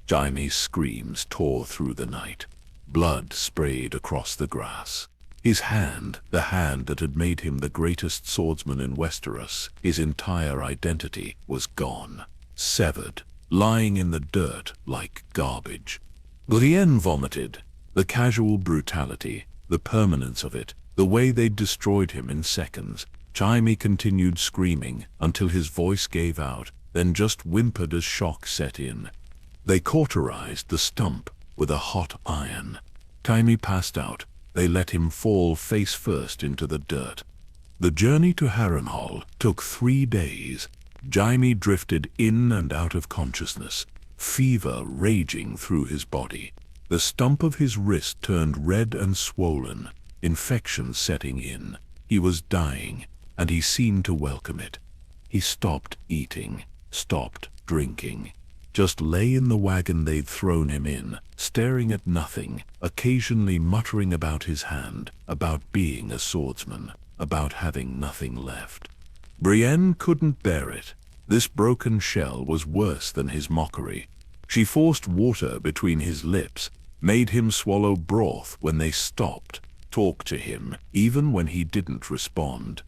Jaime's screams tore through the night. Blood sprayed across the grass. His hand, the hand that had made him the greatest swordsman in Westeros, his entire identity, was gone, severed. lying in the dirt like garbage. Brienne vomited. The casual brutality, the permanence of it, the way they'd destroyed him in seconds. Jaime continued screaming until his voice gave out, then just whimpered as shock set in. They cauterized the stump with a hot iron. Jaime passed out. They let him fall face first into the dirt. The journey to Harrenhal took 3 days. Jaime drifted in and out of consciousness, fever raging through his body. The stump of his wrist turned red and swollen, infection setting in. He was dying, and he seemed to welcome it. He stopped eating, stopped drinking. Just lay in the wagon they'd thrown him in, staring at nothing, occasionally muttering about his hand, about being a swordsman, about having nothing left. Brienne couldn't bear it. This broken shell was worse than his mockery. She forced water between his lips, made him swallow broth when they stopped, talked to him, even when he didn't respond.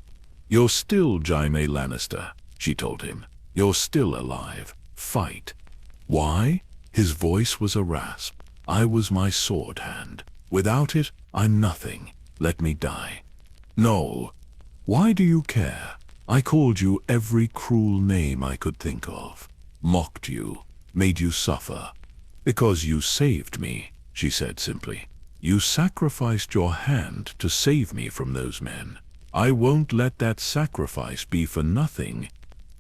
"You're still Jaime Lannister," she told him. "You're still alive. Fight." Why? His voice was a rasp. "I was my sword hand. Without it, I'm nothing. Let me die." "No. Why do you care? I called you every cruel name I could think of. Mocked you. Made you suffer. Because you saved me," she said simply. "You sacrificed your hand to save me from those men. I won't let that sacrifice be for nothing."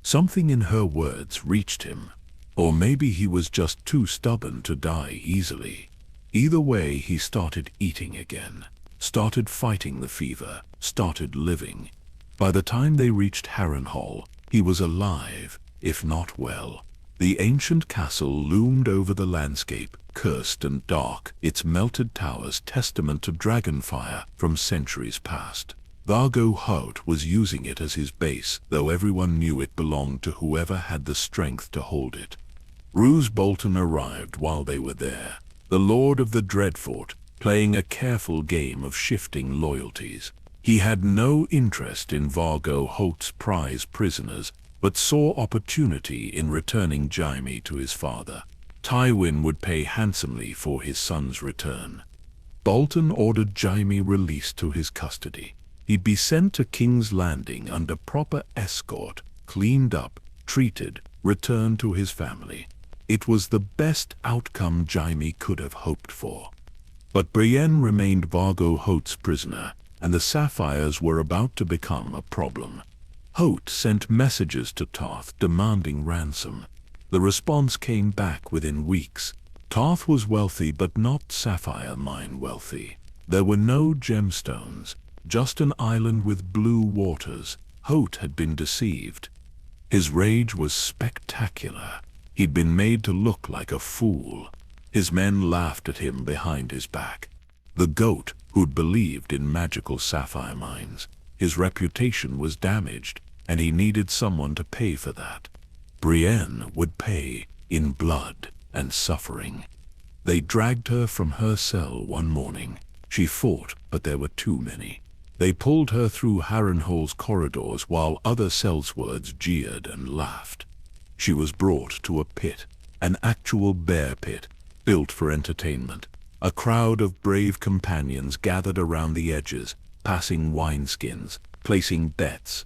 Something in her words reached him. Or maybe he was just too stubborn to die easily. Either way, he started eating again, started fighting the fever, started living. By the time they reached Harrenhal, he was alive, if not well. The ancient castle loomed over the landscape, cursed and dark, its melted towers testament to dragonfire from centuries past. Vargo Hout was using it as his base, though everyone knew it belonged to whoever had the strength to hold it. Roose Bolton arrived while they were there, the Lord of the Dreadfort, playing a careful game of shifting loyalties. He had no interest in Vargo Hout's prize prisoners, but saw opportunity in returning Jaime to his father. Tywin would pay handsomely for his son's return. Bolton ordered Jaime released to his custody. He'd be sent to King's Landing under proper escort, cleaned up, treated, returned to his family. It was the best outcome Jaime could have hoped for. But Brienne remained Vargo Hout's prisoner, and the sapphires were about to become a problem. Hout sent messages to Tarth demanding ransom. The response came back within weeks. Tarth was wealthy but not sapphire mine wealthy. There were no gemstones, just an island with blue waters. Hout had been deceived. His rage was spectacular. He'd been made to look like a fool. His men laughed at him behind his back. The goat who'd believed in magical sapphire mines. His reputation was damaged, and he needed someone to pay for that. Brienne would pay in blood and suffering. They dragged her from her cell one morning. She fought, but there were too many. They pulled her through Harrenhal's corridors while other sellswords jeered and laughed. She was brought to a pit, an actual bear pit, built for entertainment. A crowd of brave companions gathered around the edges, passing wineskins, placing bets.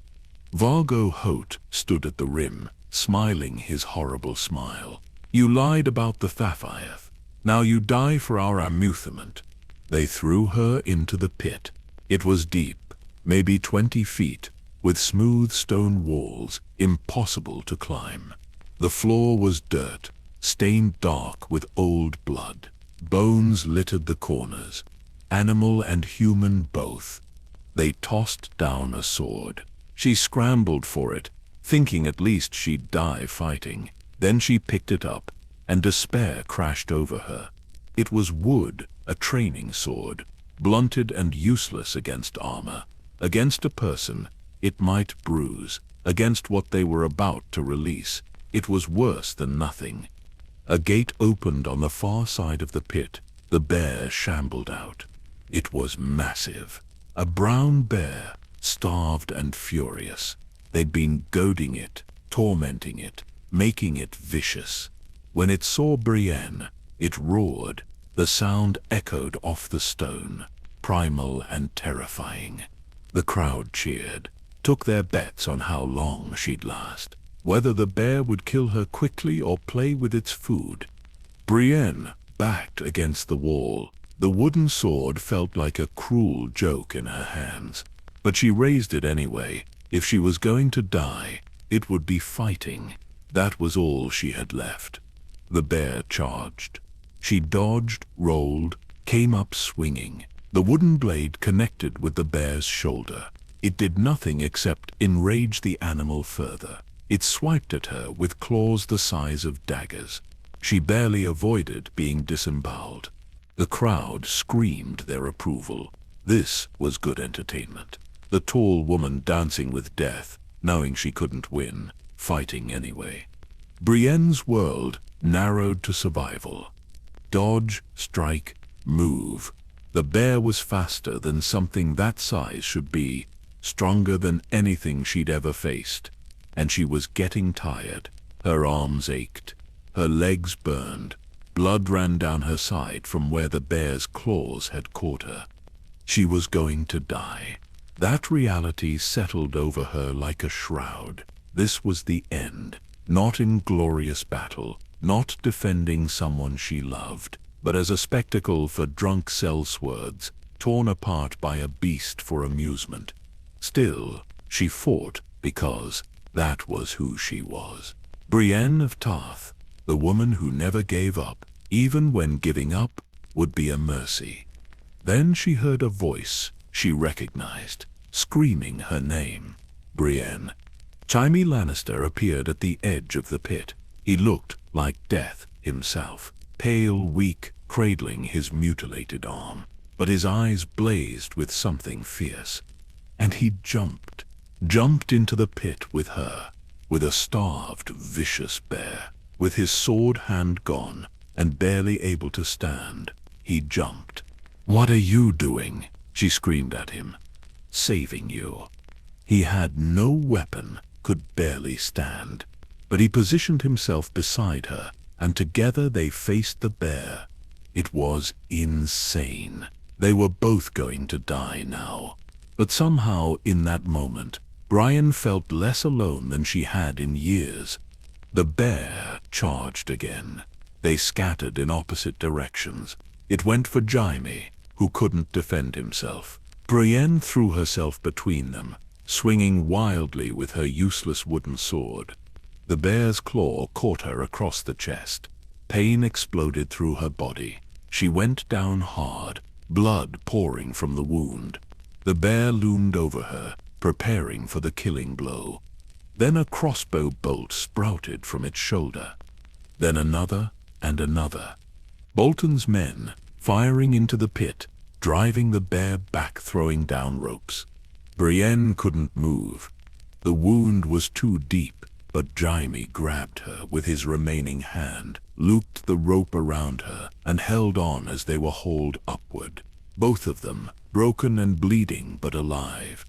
Vargo Hout stood at the rim, smiling his horrible smile. "You lied about the sapphire. Now you die for our amusement." They threw her into the pit. It was deep, maybe 20 feet, with smooth stone walls, impossible to climb. The floor was dirt, stained dark with old blood. Bones littered the corners, animal and human both. They tossed down a sword. She scrambled for it, thinking at least she'd die fighting. Then she picked it up, and despair crashed over her. It was wood, a training sword, blunted and useless against armor. Against a person, it might bruise. Against what they were about to release, it was worse than nothing. A gate opened on the far side of the pit. The bear shambled out. It was massive. A brown bear, starved and furious. They'd been goading it, tormenting it, making it vicious. When it saw Brienne, it roared. The sound echoed off the stone, primal and terrifying. The crowd cheered, took their bets on how long she'd last, whether the bear would kill her quickly or play with its food. Brienne backed against the wall. The wooden sword felt like a cruel joke in her hands, but she raised it anyway. If she was going to die, it would be fighting. That was all she had left. The bear charged. She dodged, rolled, came up swinging. The wooden blade connected with the bear's shoulder. It did nothing except enrage the animal further. It swiped at her with claws the size of daggers. She barely avoided being disemboweled. The crowd screamed their approval. This was good entertainment. The tall woman dancing with death, knowing she couldn't win, fighting anyway. Brienne's world narrowed to survival. Dodge, strike, move. The bear was faster than something that size should be, stronger than anything she'd ever faced. And she was getting tired. Her arms ached. Her legs burned. Blood ran down her side from where the bear's claws had caught her. She was going to die. That reality settled over her like a shroud. This was the end. Not in glorious battle, not defending someone she loved, but as a spectacle for drunk sellswords, torn apart by a beast for amusement. Still, she fought because that was who she was. Brienne of Tarth, the woman who never gave up, even when giving up would be a mercy. Then she heard a voice she recognized, screaming her name. Brienne. Jaime Lannister appeared at the edge of the pit. He looked like death himself, pale, weak, cradling his mutilated arm. But his eyes blazed with something fierce. And he jumped into the pit with her, with a starved, vicious bear. With his sword hand gone, and barely able to stand, he jumped. "What are you doing?" she screamed at him. "Saving you." He had no weapon, could barely stand, but he positioned himself beside her, and together they faced the bear. It was insane. They were both going to die now. But somehow, in that moment, Brienne felt less alone than she had in years. The bear charged again. They scattered in opposite directions. It went for Jaime, who couldn't defend himself. Brienne threw herself between them, swinging wildly with her useless wooden sword. The bear's claw caught her across the chest. Pain exploded through her body. She went down hard, blood pouring from the wound. The bear loomed over her, preparing for the killing blow. Then a crossbow bolt sprouted from its shoulder. Then another and another. Bolton's men, firing into the pit, driving the bear back, throwing down ropes. Brienne couldn't move. The wound was too deep, but Jaime grabbed her with his remaining hand, looped the rope around her, and held on as they were hauled upward. Both of them, broken and bleeding but alive.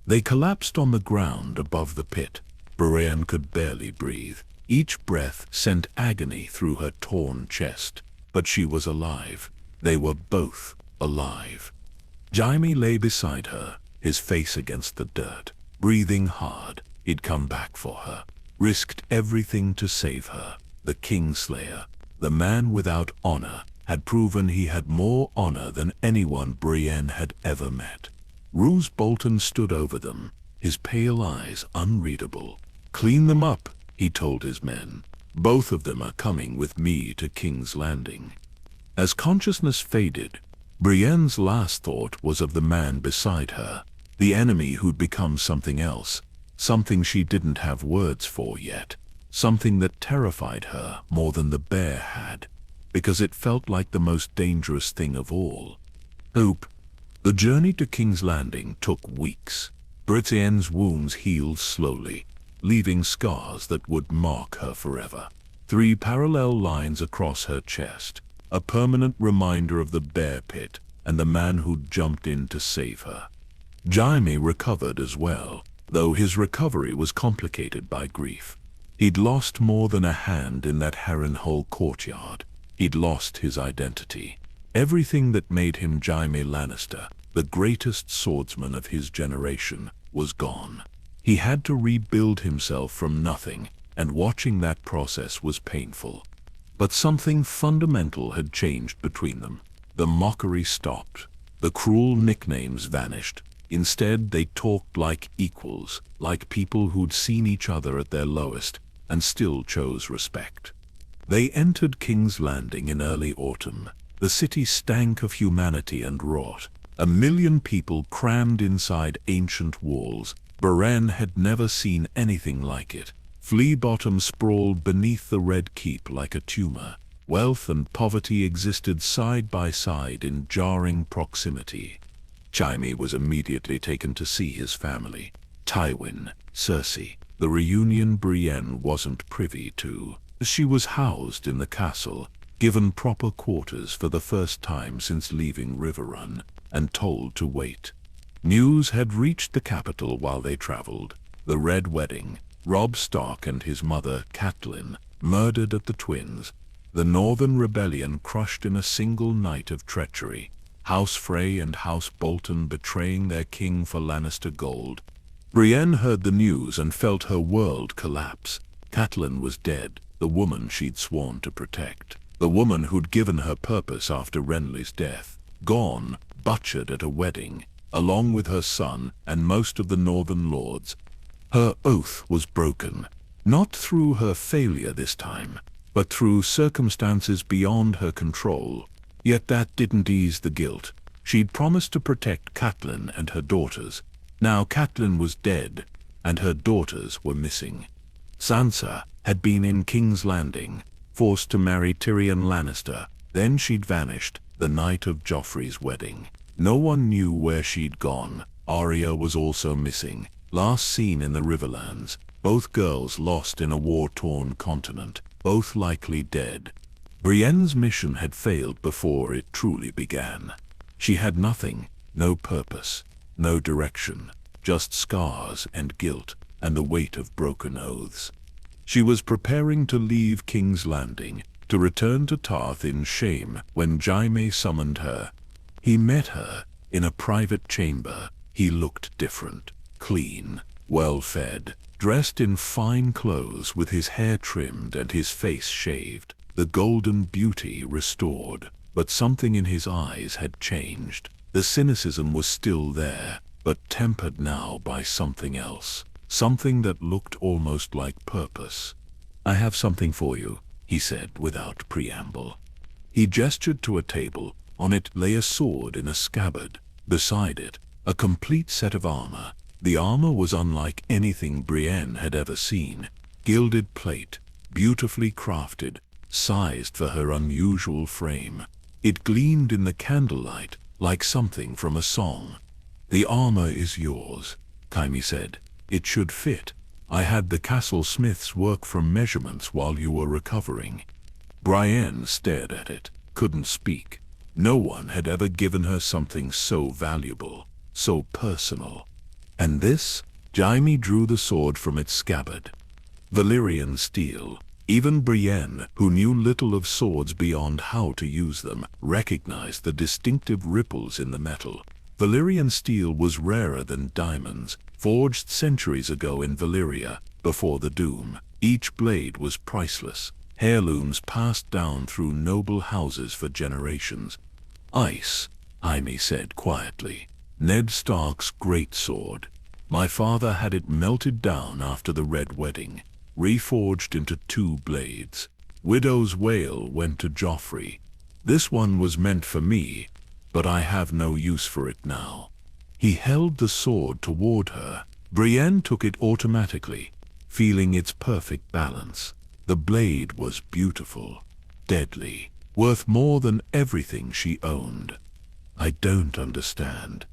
They collapsed on the ground above the pit. Brienne could barely breathe. Each breath sent agony through her torn chest. But she was alive. They were both alive. Jaime lay beside her, his face against the dirt, breathing hard. He'd come back for her, risked everything to save her. The Kingslayer, the man without honor, had proven he had more honor than anyone Brienne had ever met. Roose Bolton stood over them, his pale eyes unreadable. "Clean them up," he told his men. "Both of them are coming with me to King's Landing." As consciousness faded, Brienne's last thought was of the man beside her, the enemy who'd become something else, something she didn't have words for yet, something that terrified her more than the bear had, because it felt like the most dangerous thing of all. Hope. The journey to King's Landing took weeks. Brienne's wounds healed slowly, leaving scars that would mark her forever. 3 parallel lines across her chest, a permanent reminder of the bear pit and the man who'd jumped in to save her. Jaime recovered as well, though his recovery was complicated by grief. He'd lost more than a hand in that Harrenhal courtyard. He'd lost his identity. Everything that made him Jaime Lannister, the greatest swordsman of his generation, was gone. He had to rebuild himself from nothing, and watching that process was painful. But something fundamental had changed between them. The mockery stopped. The cruel nicknames vanished. Instead, they talked like equals, like people who'd seen each other at their lowest and still chose respect. They entered King's Landing in early autumn. The city stank of humanity and rot. 1,000,000 people crammed inside ancient walls. Brienne had never seen anything like it. Flea Bottom sprawled beneath the Red Keep like a tumor. Wealth and poverty existed side by side in jarring proximity. Jaime was immediately taken to see his family. Tywin, Cersei, the reunion Brienne wasn't privy to. She was housed in the castle, given proper quarters for the first time since leaving Riverrun, and told to wait. News had reached the capital while they traveled. The Red Wedding, Robb Stark and his mother, Catelyn, murdered at the Twins. The Northern Rebellion crushed in a single night of treachery. House Frey and House Bolton betraying their king for Lannister gold. Brienne heard the news and felt her world collapse. Catelyn was dead, the woman she'd sworn to protect. The woman who'd given her purpose after Renly's death. Gone, butchered at a wedding, along with her son and most of the Northern lords. Her oath was broken, not through her failure this time, but through circumstances beyond her control. Yet that didn't ease the guilt. She'd promised to protect Catelyn and her daughters. Now Catelyn was dead, and her daughters were missing. Sansa had been in King's Landing, forced to marry Tyrion Lannister. Then she'd vanished, the night of Joffrey's wedding. No one knew where she'd gone. Arya was also missing, last seen in the Riverlands. Both girls lost in a war-torn continent, both likely dead. Brienne's mission had failed before it truly began. She had nothing, no purpose, no direction, just scars and guilt and the weight of broken oaths. She was preparing to leave King's Landing, to return to Tarth in shame when Jaime summoned her. He met her in a private chamber. He looked different, clean, well-fed, dressed in fine clothes with his hair trimmed and his face shaved, the golden beauty restored. But something in his eyes had changed. The cynicism was still there, but tempered now by something else, something that looked almost like purpose. "I have something for you," he said without preamble. He gestured to a table. On it lay a sword in a scabbard. Beside it, a complete set of armor. The armor was unlike anything Brienne had ever seen. Gilded plate, beautifully crafted, sized for her unusual frame. It gleamed in the candlelight like something from a song. "The armor is yours," Jaime said. "It should fit. I had the castle smiths work from measurements while you were recovering." Brienne stared at it, couldn't speak. No one had ever given her something so valuable, so personal. And this? Jaime drew the sword from its scabbard. Valyrian steel. Even Brienne, who knew little of swords beyond how to use them, recognized the distinctive ripples in the metal. Valyrian steel was rarer than diamonds, forged centuries ago in Valyria, before the Doom. Each blade was priceless, heirlooms passed down through noble houses for generations. "Ice," Jaime said quietly. "Ned Stark's great sword. My father had it melted down after the Red Wedding, reforged into 2 blades. Widow's Wail went to Joffrey. This one was meant for me, but I have no use for it now." He held the sword toward her. Brienne took it automatically, feeling its perfect balance. The blade was beautiful, deadly, worth more than everything she owned. "I don't understand."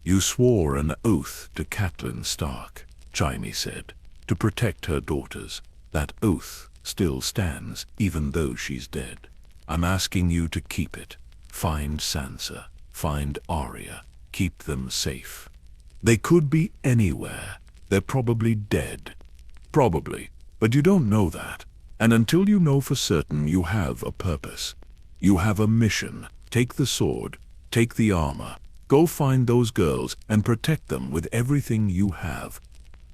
"You swore an oath to Catelyn Stark," Jaime said, "to protect her daughters. That oath still stands, even though she's dead. I'm asking you to keep it. Find Sansa, find Arya, keep them safe. They could be anywhere. They're probably dead." "Probably, But you don't know that. And until you know for certain, you have a purpose. You have a mission. Take the sword. Take the armor. Go find those girls and protect them with everything you have.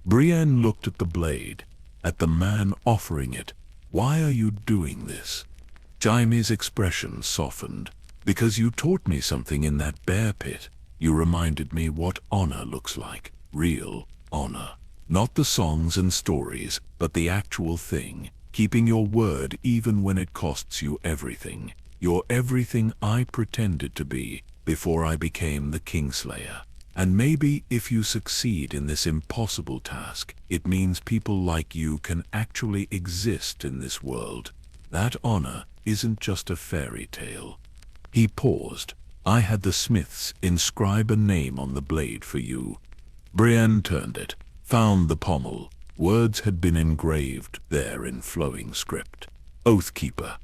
Brienne looked at the blade, at the man offering it. Why are you doing this? Jaime's expression softened. Because you taught me something in that bear pit. You reminded me what honor looks like. Real honor. Not the songs and stories, but the actual thing. Keeping your word even when it costs you everything. You're everything I pretended to be before I became the Kingslayer. And maybe if you succeed in this impossible task, it means people like you can actually exist in this world. That honor isn't just a fairy tale. He paused. I had the smiths inscribe a name on the blade for you. Brienne turned it, found the pommel. Words had been engraved there in flowing script. Oathkeeper.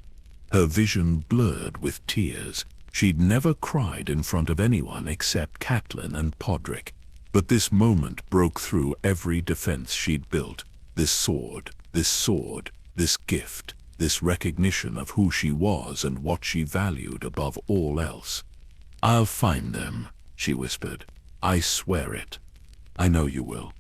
Her vision blurred with tears. She'd never cried in front of anyone except Catelyn and Podrick. But this moment broke through every defense she'd built. This sword, this gift, this recognition of who she was and what she valued above all else. I'll find them, she whispered. I swear it. I know you will.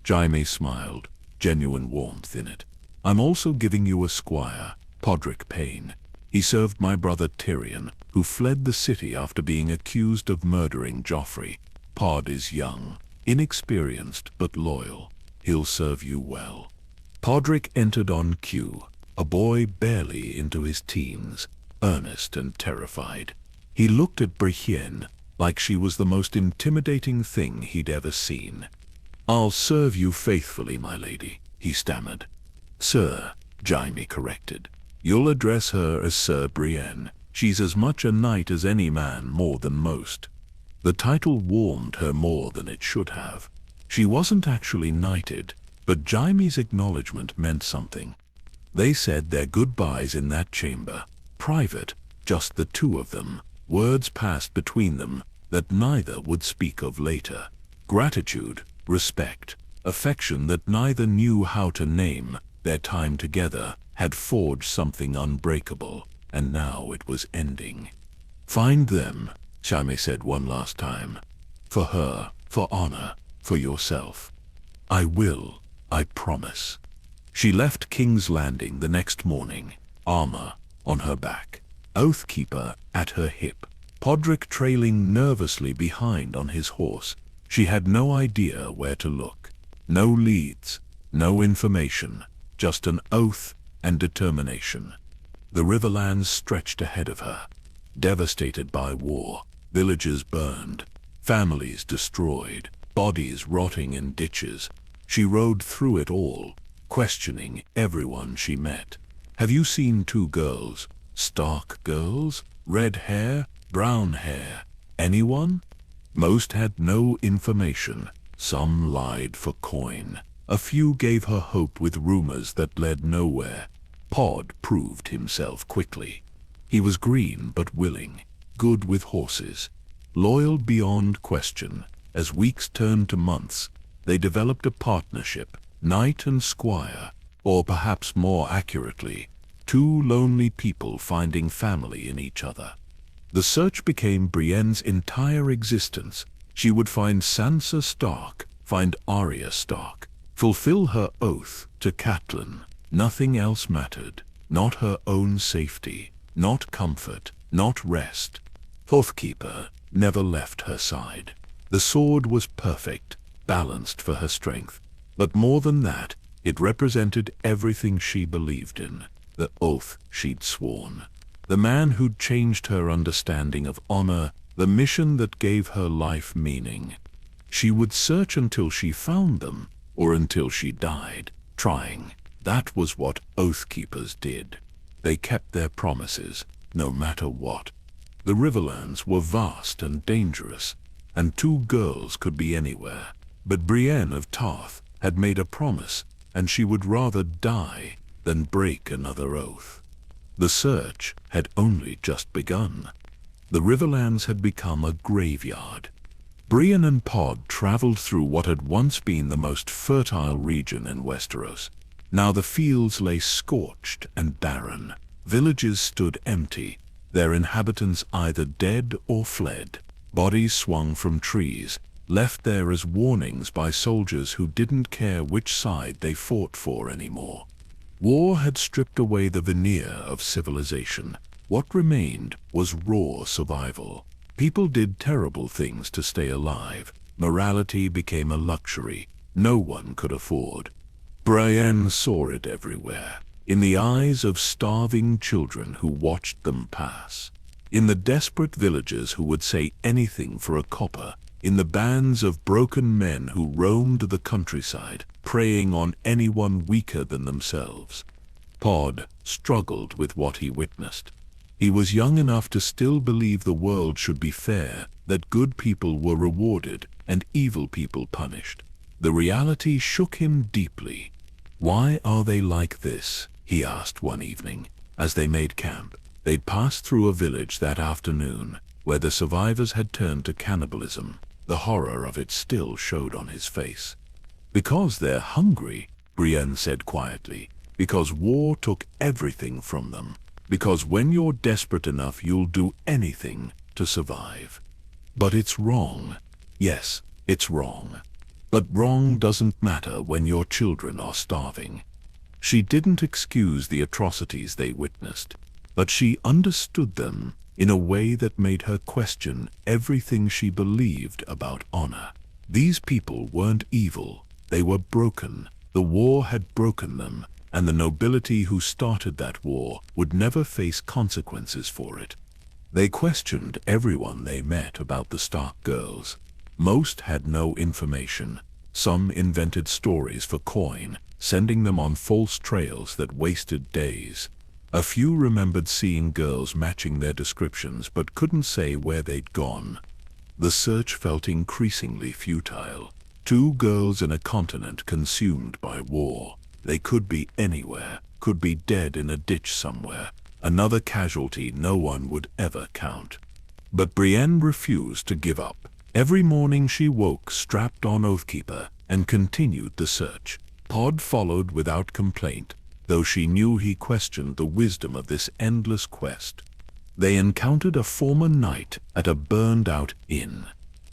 Jaime smiled, genuine warmth in it. I'm also giving you a squire, Podrick Payne. He served my brother Tyrion, who fled the city after being accused of murdering Joffrey. Pod is young, inexperienced but loyal. He'll serve you well. Podrick entered on cue, a boy barely into his teens, earnest and terrified. He looked at Brienne like she was the most intimidating thing he'd ever seen. I'll serve you faithfully, my lady, he stammered. Sir, Jaime corrected. You'll address her as Sir Brienne. She's as much a knight as any man, more than most. The title warmed her more than it should have. She wasn't actually knighted, but Jaime's acknowledgement meant something. They said their goodbyes in that chamber, private, just the two of them. Words passed between them that neither would speak of later. Gratitude, respect, affection that neither knew how to name. Their time together had forged something unbreakable, and now it was ending. Find them, Jaime said one last time. For her, for honor, for yourself. I will, I promise. She left King's Landing the next morning, armor on her back, Oathkeeper at her hip, Podrick trailing nervously behind on his horse. She had no idea where to look. No leads, no information, just an oath and determination. The Riverlands stretched ahead of her, devastated by war, villages burned, families destroyed, bodies rotting in ditches. She rode through it all, questioning everyone she met. Have you seen two girls? Stark girls? Red hair? Brown hair? Anyone? Most had no information. Some lied for coin. A few gave her hope with rumors that led nowhere. Pod proved himself quickly. He was green but willing, good with horses, loyal beyond question. As weeks turned to months, they developed a partnership, knight and squire, or perhaps more accurately, two lonely people finding family in each other. The search became Brienne's entire existence. She would find Sansa Stark, find Arya Stark, fulfill her oath to Catelyn. Nothing else mattered, not her own safety, not comfort, not rest. Oathkeeper never left her side. The sword was perfect, balanced for her strength. But more than that, it represented everything she believed in, the oath she'd sworn. The man who'd changed her understanding of honor, the mission that gave her life meaning. She would search until she found them, or until she died, trying. That was what Oathkeepers did. They kept their promises, no matter what. The Riverlands were vast and dangerous, and two girls could be anywhere. But Brienne of Tarth had made a promise, and she would rather die than break another oath. The search had only just begun. The Riverlands had become a graveyard. Brienne and Pod traveled through what had once been the most fertile region in Westeros. Now the fields lay scorched and barren. Villages stood empty, their inhabitants either dead or fled. Bodies swung from trees, left there as warnings by soldiers who didn't care which side they fought for anymore. War had stripped away the veneer of civilization. What remained was raw survival. People did terrible things to stay alive. Morality became a luxury no one could afford. Brienne saw it everywhere, in the eyes of starving children who watched them pass, in the desperate villagers who would say anything for a copper, in the bands of broken men who roamed the countryside, preying on anyone weaker than themselves. Pod struggled with what he witnessed. He was young enough to still believe the world should be fair, that good people were rewarded and evil people punished. The reality shook him deeply. "Why are they like this?" he asked one evening, as they made camp. They'd passed through a village that afternoon, where the survivors had turned to cannibalism. The horror of it still showed on his face. "Because they're hungry," Brienne said quietly. "Because war took everything from them. Because when you're desperate enough, you'll do anything to survive." "But it's wrong." "Yes, it's wrong. But wrong doesn't matter when your children are starving." She didn't excuse the atrocities they witnessed, but she understood them in a way that made her question everything she believed about honor. These people weren't evil, they were broken. The war had broken them, and the nobility who started that war would never face consequences for it. They questioned everyone they met about the Stark girls. Most had no information. Some invented stories for coin, sending them on false trails that wasted days. A few remembered seeing girls matching their descriptions but couldn't say where they'd gone. The search felt increasingly futile. 2 girls in a continent consumed by war. They could be anywhere, could be dead in a ditch somewhere, another casualty no one would ever count. But Brienne refused to give up. Every morning she woke strapped on Oathkeeper and continued the search. Pod followed without complaint, though she knew he questioned the wisdom of this endless quest. They encountered a former knight at a burned-out inn.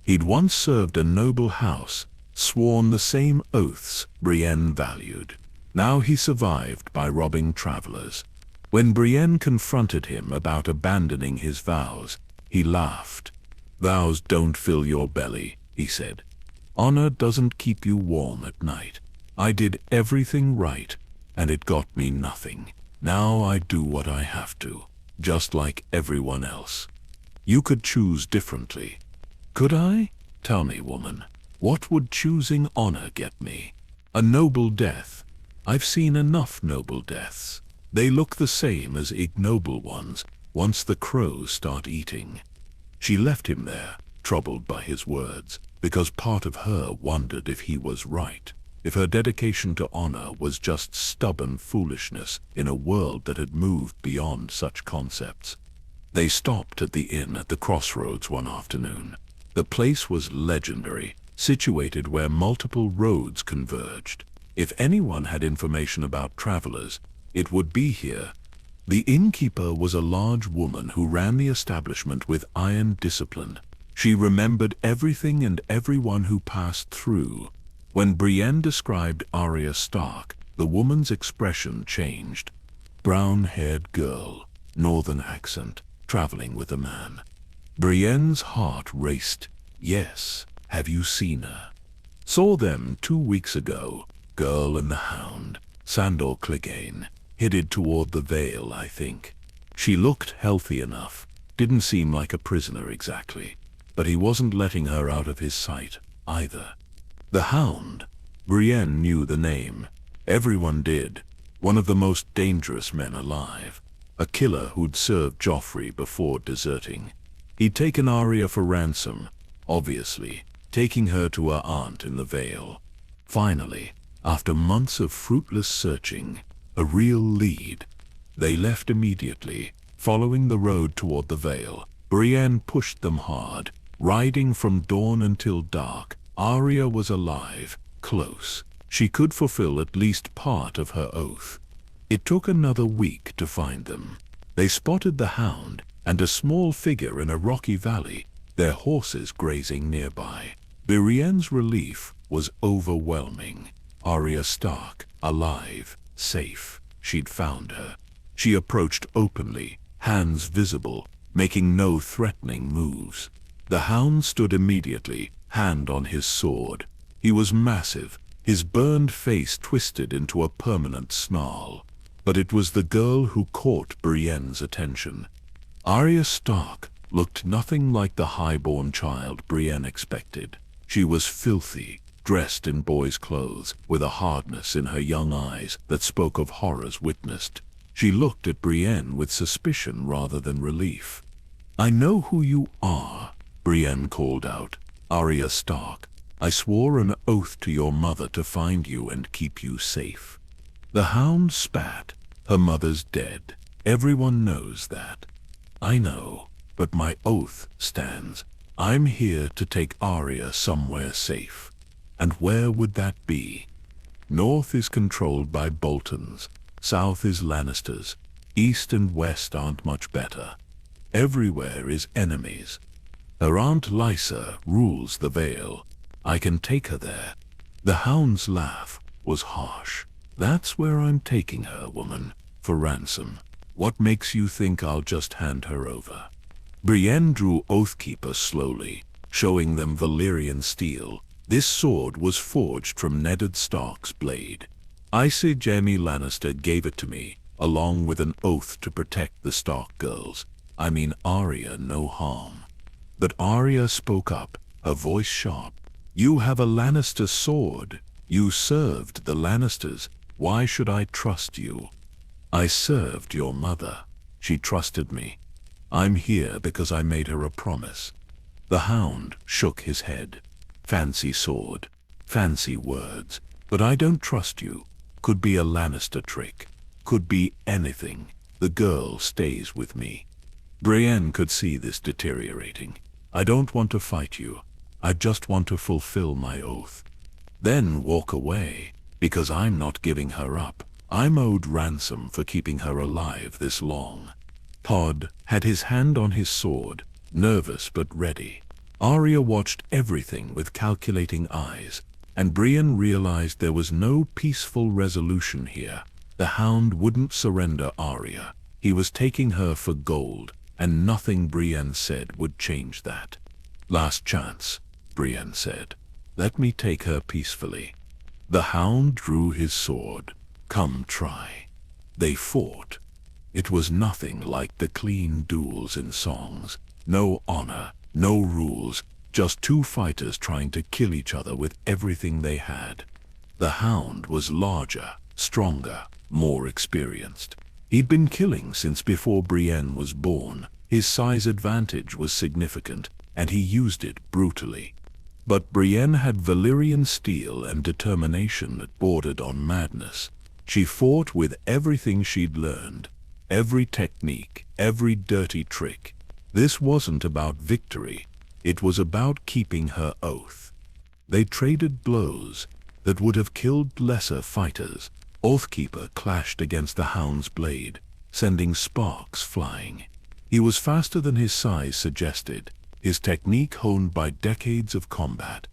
He'd once served a noble house, sworn the same oaths Brienne valued. Now he survived by robbing travelers. When Brienne confronted him about abandoning his vows, he laughed. "Vows don't fill your belly," he said. "Honor doesn't keep you warm at night. I did everything right, and it got me nothing. Now I do what I have to, just like everyone else. You could choose differently." "Could I? Tell me, woman, what would choosing honor get me?" "A noble death. I've seen enough noble deaths. They look the same as ignoble ones once the crows start eating." She left him there, troubled by his words, because part of her wondered if he was right, if her dedication to honor was just stubborn foolishness in a world that had moved beyond such concepts. They stopped at the inn at the crossroads one afternoon. The place was legendary, situated where multiple roads converged. If anyone had information about travelers, it would be here. The innkeeper was a large woman who ran the establishment with iron discipline. She remembered everything and everyone who passed through. When Brienne described Arya Stark, the woman's expression changed. Brown-haired girl, northern accent, traveling with a man. Brienne's heart raced. "Yes, have you seen her?" "Saw them 2 weeks ago. Girl and the Hound. Sandor Clegane. Headed toward the Vale, I think. She looked healthy enough. Didn't seem like a prisoner exactly. But he wasn't letting her out of his sight, either." The Hound. Brienne knew the name. Everyone did. One of the most dangerous men alive. A killer who'd served Joffrey before deserting. He'd taken Arya for ransom, obviously, taking her to her aunt in the Vale. Finally, after months of fruitless searching, a real lead. They left immediately, following the road toward the Vale. Brienne pushed them hard, riding from dawn until dark. Arya was alive, close. She could fulfill at least part of her oath. It took another week to find them. They spotted the hound and a small figure in a rocky valley, their horses grazing nearby. Brienne's relief was overwhelming. Arya Stark, alive, safe. She'd found her. She approached openly, hands visible, making no threatening moves. The hound stood immediately, hand on his sword. He was massive, his burned face twisted into a permanent snarl. But it was the girl who caught Brienne's attention. Arya Stark looked nothing like the high-born child Brienne expected. She was filthy, dressed in boy's clothes, with a hardness in her young eyes that spoke of horrors witnessed. She looked at Brienne with suspicion rather than relief. "I know who you are," Brienne called out. "Arya Stark. I swore an oath to your mother to find you and keep you safe." The hound spat. "Her mother's dead. Everyone knows that." "I know, but my oath stands. I'm here to take Arya somewhere safe." "And where would that be?" "North is controlled by Boltons. South is Lannisters. East and West aren't much better. Everywhere is enemies. Her Aunt Lysa rules the Vale. I can take her there." The hound's laugh was harsh. "That's where I'm taking her, woman, for ransom. What makes you think I'll just hand her over?" Brienne drew Oathkeeper slowly, showing them Valyrian steel. This sword was forged from Ned Stark's blade. Aisha Jaime Lannister gave it to me, along with an oath to protect the Stark girls. I mean Arya no harm. But Arya spoke up, her voice sharp. "You have a Lannister sword. You served the Lannisters. Why should I trust you?" "I served your mother. She trusted me. I'm here because I made her a promise." The hound shook his head. "Fancy sword, fancy words, but I don't trust you. Could be a Lannister trick. Could be anything. The girl stays with me." Brienne could see this deteriorating. "I don't want to fight you. I just want to fulfill my oath. Then walk away, because I'm not giving her up. I'm owed ransom for keeping her alive this long." Todd had his hand on his sword, nervous but ready. Arya watched everything with calculating eyes, and Brienne realized there was no peaceful resolution here. The hound wouldn't surrender Arya. He was taking her for gold, and nothing Brienne said would change that. "Last chance," Brienne said. "Let me take her peacefully." The hound drew his sword. "Come try." They fought. It was nothing like the clean duels in songs. No honor, no rules, just two fighters trying to kill each other with everything they had. The hound was larger, stronger, more experienced. He'd been killing since before Brienne was born. His size advantage was significant, and he used it brutally. But Brienne had Valyrian steel and determination that bordered on madness. She fought with everything she'd learned, every technique, every dirty trick. This wasn't about victory. It was about keeping her oath. They traded blows that would have killed lesser fighters. Oathkeeper clashed against the hound's blade, sending sparks flying. He was faster than his size suggested, his technique honed by decades of combat.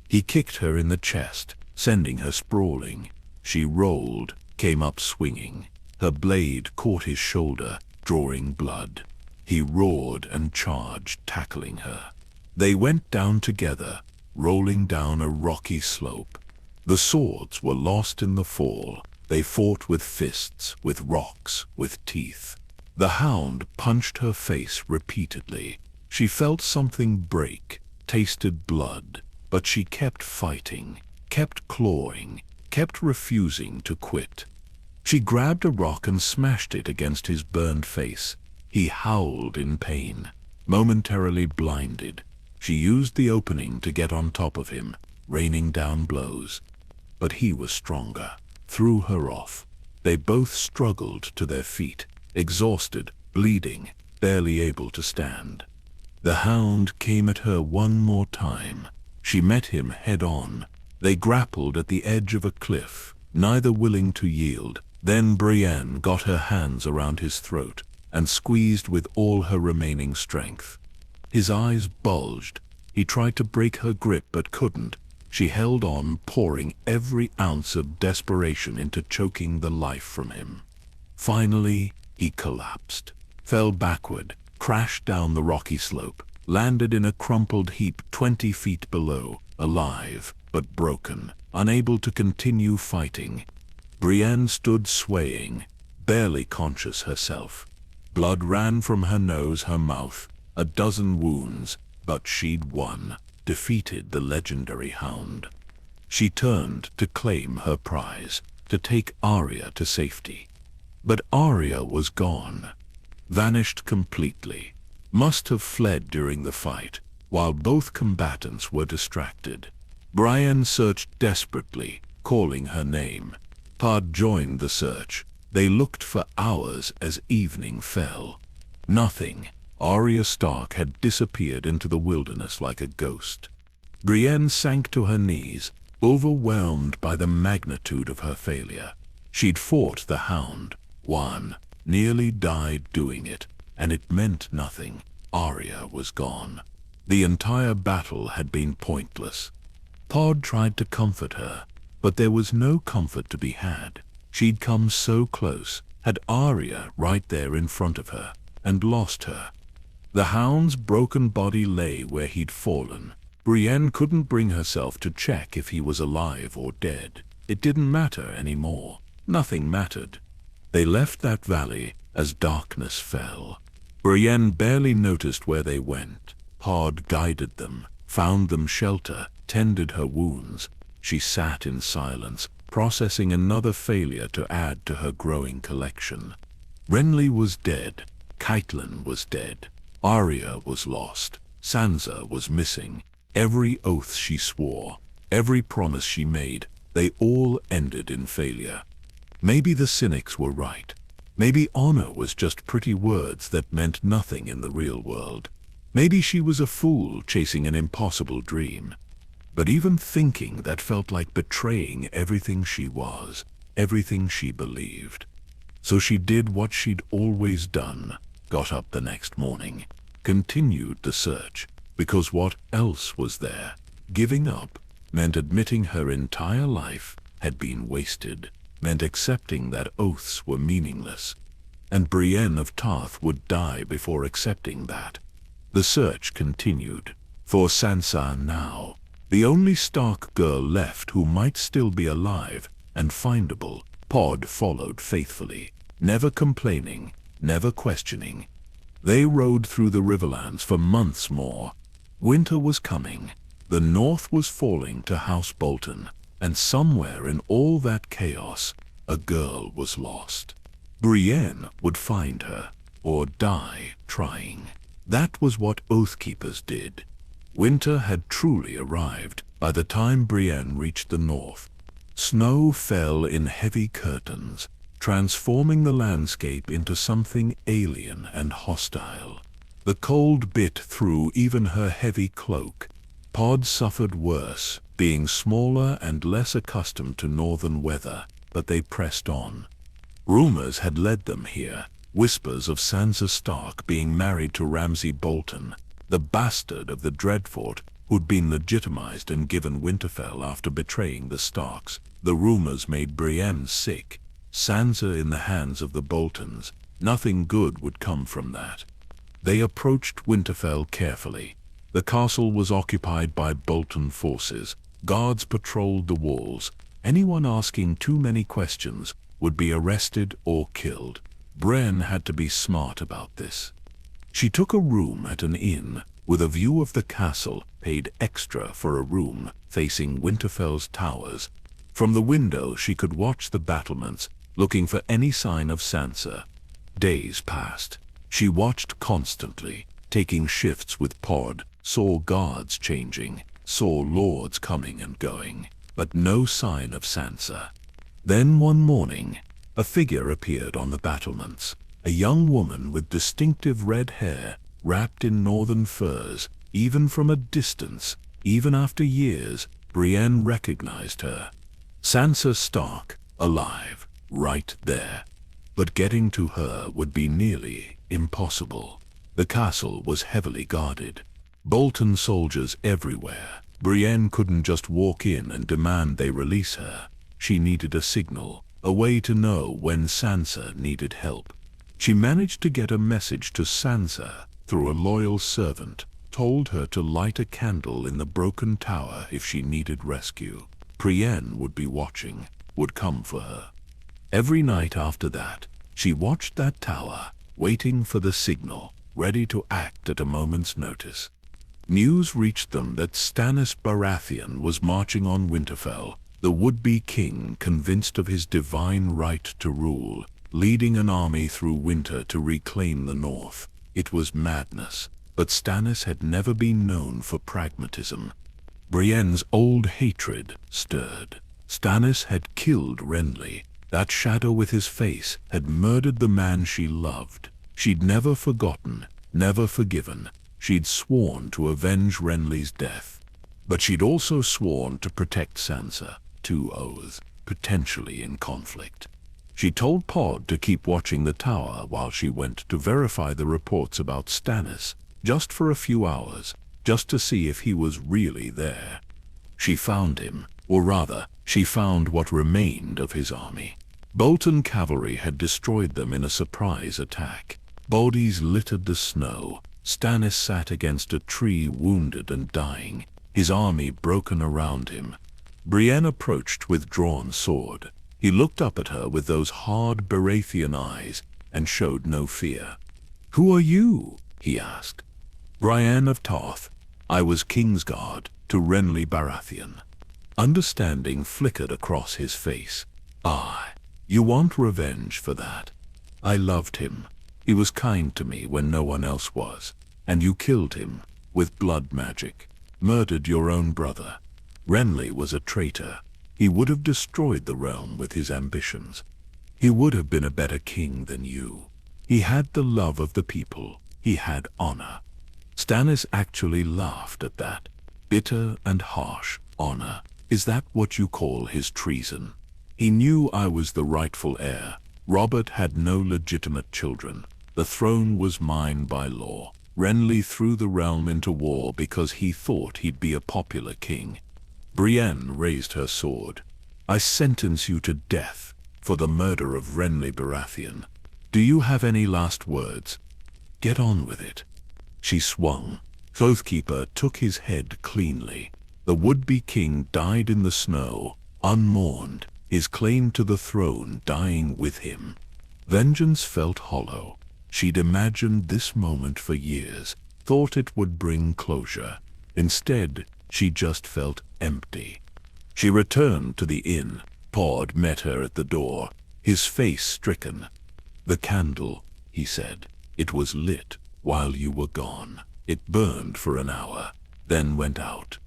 He kicked her in the chest, sending her sprawling. She rolled, came up swinging. Her blade caught his shoulder, drawing blood. He roared and charged, tackling her. They went down together, rolling down a rocky slope. The swords were lost in the fall. They fought with fists, with rocks, with teeth. The hound punched her face repeatedly. She felt something break, tasted blood, but she kept fighting, kept clawing, kept refusing to quit. She grabbed a rock and smashed it against his burned face. He howled in pain, momentarily blinded. She used the opening to get on top of him, raining down blows. But he was stronger, threw her off. They both struggled to their feet, exhausted, bleeding, barely able to stand. The hound came at her one more time. She met him head-on, They grappled at the edge of a cliff, neither willing to yield. Then Brienne got her hands around his throat and squeezed with all her remaining strength. His eyes bulged. He tried to break her grip but couldn't. She held on, pouring every ounce of desperation into choking the life from him. Finally, he collapsed, fell backward, crashed down the rocky slope, landed in a crumpled heap 20 feet below, alive but broken, unable to continue fighting. Brienne stood swaying, barely conscious herself. Blood ran from her nose, her mouth, a dozen wounds, but she'd won, defeated the legendary hound. She turned to claim her prize, to take Arya to safety. But Arya was gone, vanished completely, must have fled during the fight, while both combatants were distracted. Brienne searched desperately, calling her name. Tarth joined the search. They looked for hours as evening fell. Nothing. Arya Stark had disappeared into the wilderness like a ghost. Brienne sank to her knees, overwhelmed by the magnitude of her failure. She'd fought the hound, won, nearly died doing it, and it meant nothing. Arya was gone. The entire battle had been pointless. Pod tried to comfort her, but there was no comfort to be had. She'd come so close, had Arya right there in front of her, and lost her. The hound's broken body lay where he'd fallen. Brienne couldn't bring herself to check if he was alive or dead. It didn't matter anymore. Nothing mattered. They left that valley as darkness fell. Brienne barely noticed where they went. Pod guided them, found them shelter, tended her wounds. She sat in silence, processing another failure to add to her growing collection. Renly was dead. Caitlin was dead. Arya was lost. Sansa was missing. Every oath she swore, every promise she made, they all ended in failure. Maybe the cynics were right. Maybe honor was just pretty words that meant nothing in the real world. Maybe she was a fool chasing an impossible dream. But even thinking that felt like betraying everything she was, everything she believed. So she did what she'd always done, got up the next morning, continued the search, because what else was there? Giving up meant admitting her entire life had been wasted, meant accepting that oaths were meaningless. And Brienne of Tarth would die before accepting that. The search continued. For Sansa now, the only Stark girl left who might still be alive and findable, Pod followed faithfully, never complaining, never questioning. They rode through the Riverlands for months more. Winter was coming. The North was falling to House Bolton, and somewhere in all that chaos, a girl was lost. Brienne would find her, or die trying. That was what Oathkeepers did. Winter had truly arrived by the time Brienne reached the north. Snow fell in heavy curtains, transforming the landscape into something alien and hostile. The cold bit through even her heavy cloak. Pod suffered worse, being smaller and less accustomed to northern weather, but they pressed on. Rumors had led them here, whispers of Sansa Stark being married to Ramsay Bolton, the bastard of the Dreadfort who'd been legitimized and given Winterfell after betraying the Starks. The rumors made Brienne sick. Sansa in the hands of the Boltons. Nothing good would come from that. They approached Winterfell carefully. The castle was occupied by Bolton forces. Guards patrolled the walls. Anyone asking too many questions would be arrested or killed. Brienne had to be smart about this. She took a room at an inn with a view of the castle, paid extra for a room facing Winterfell's towers. From the window she could watch the battlements, looking for any sign of Sansa. Days passed. She watched constantly, taking shifts with Pod, saw guards changing, saw lords coming and going, but no sign of Sansa. Then one morning, a figure appeared on the battlements. A young woman with distinctive red hair, wrapped in northern furs. Even from a distance, even after years, Brienne recognized her. Sansa Stark, alive, right there. But getting to her would be nearly impossible. The castle was heavily guarded. Bolton soldiers everywhere. Brienne couldn't just walk in and demand they release her. She needed a signal, a way to know when Sansa needed help. She managed to get a message to Sansa through a loyal servant, told her to light a candle in the broken tower if she needed rescue. Brienne would be watching, would come for her. Every night after that, she watched that tower, waiting for the signal, ready to act at a moment's notice. News reached them that Stannis Baratheon was marching on Winterfell, the would-be king convinced of his divine right to rule, leading an army through winter to reclaim the north. It was madness, but Stannis had never been known for pragmatism. Brienne's old hatred stirred. Stannis had killed Renly. That shadow with his face had murdered the man she loved. She'd never forgotten, never forgiven. She'd sworn to avenge Renly's death. But she'd also sworn to protect Sansa, two oaths, potentially in conflict. She told Pod to keep watching the tower while she went to verify the reports about Stannis, just for a few hours, just to see if he was really there. She found him, or rather, she found what remained of his army. Bolton cavalry had destroyed them in a surprise attack. Bodies littered the snow. Stannis sat against a tree, wounded and dying, his army broken around him. Brienne approached with drawn sword. He looked up at her with those hard Baratheon eyes and showed no fear. "Who are you?" he asked. "Brienne of Tarth. I was Kingsguard to Renly Baratheon." Understanding flickered across his face. "Ah, you want revenge for that. I loved him. He was kind to me when no one else was. And you killed him, with blood magic. Murdered your own brother. Renly was a traitor. He would have destroyed the realm with his ambitions. He would have been a better king than you. He had the love of the people. He had honor." Stannis actually laughed at that. Bitter and harsh honor. Is that what you call his treason? He knew I was the rightful heir. Robert had no legitimate children. The throne was mine by law. Renly threw the realm into war because he thought he'd be a popular king. Brienne raised her sword. "I sentence you to death for the murder of Renly Baratheon. Do you have any last words? Get on with it." She swung. Oathkeeper took his head cleanly. The would-be king died in the snow, unmourned, his claim to the throne dying with him. Vengeance felt hollow. She'd imagined this moment for years, thought it would bring closure. Instead, she just felt empty. She returned to the inn. Pod met her at the door, his face stricken. "The candle," he said. "It was lit while you were gone. It burned for an hour, then went out."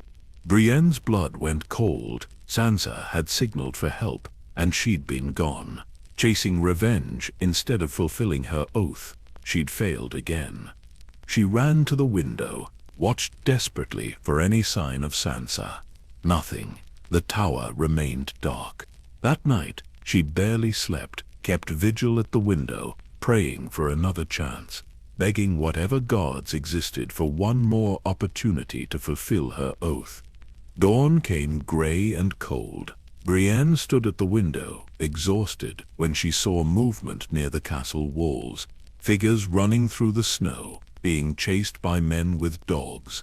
Brienne's blood went cold. Sansa had signaled for help, and she'd been gone. Chasing revenge instead of fulfilling her oath, she'd failed again. She ran to the window, watched desperately for any sign of Sansa. Nothing. The tower remained dark. That night, she barely slept, kept vigil at the window, praying for another chance, begging whatever gods existed for one more opportunity to fulfill her oath. Dawn came gray and cold. Brienne stood at the window, exhausted, when she saw movement near the castle walls, figures running through the snow, being chased by men with dogs.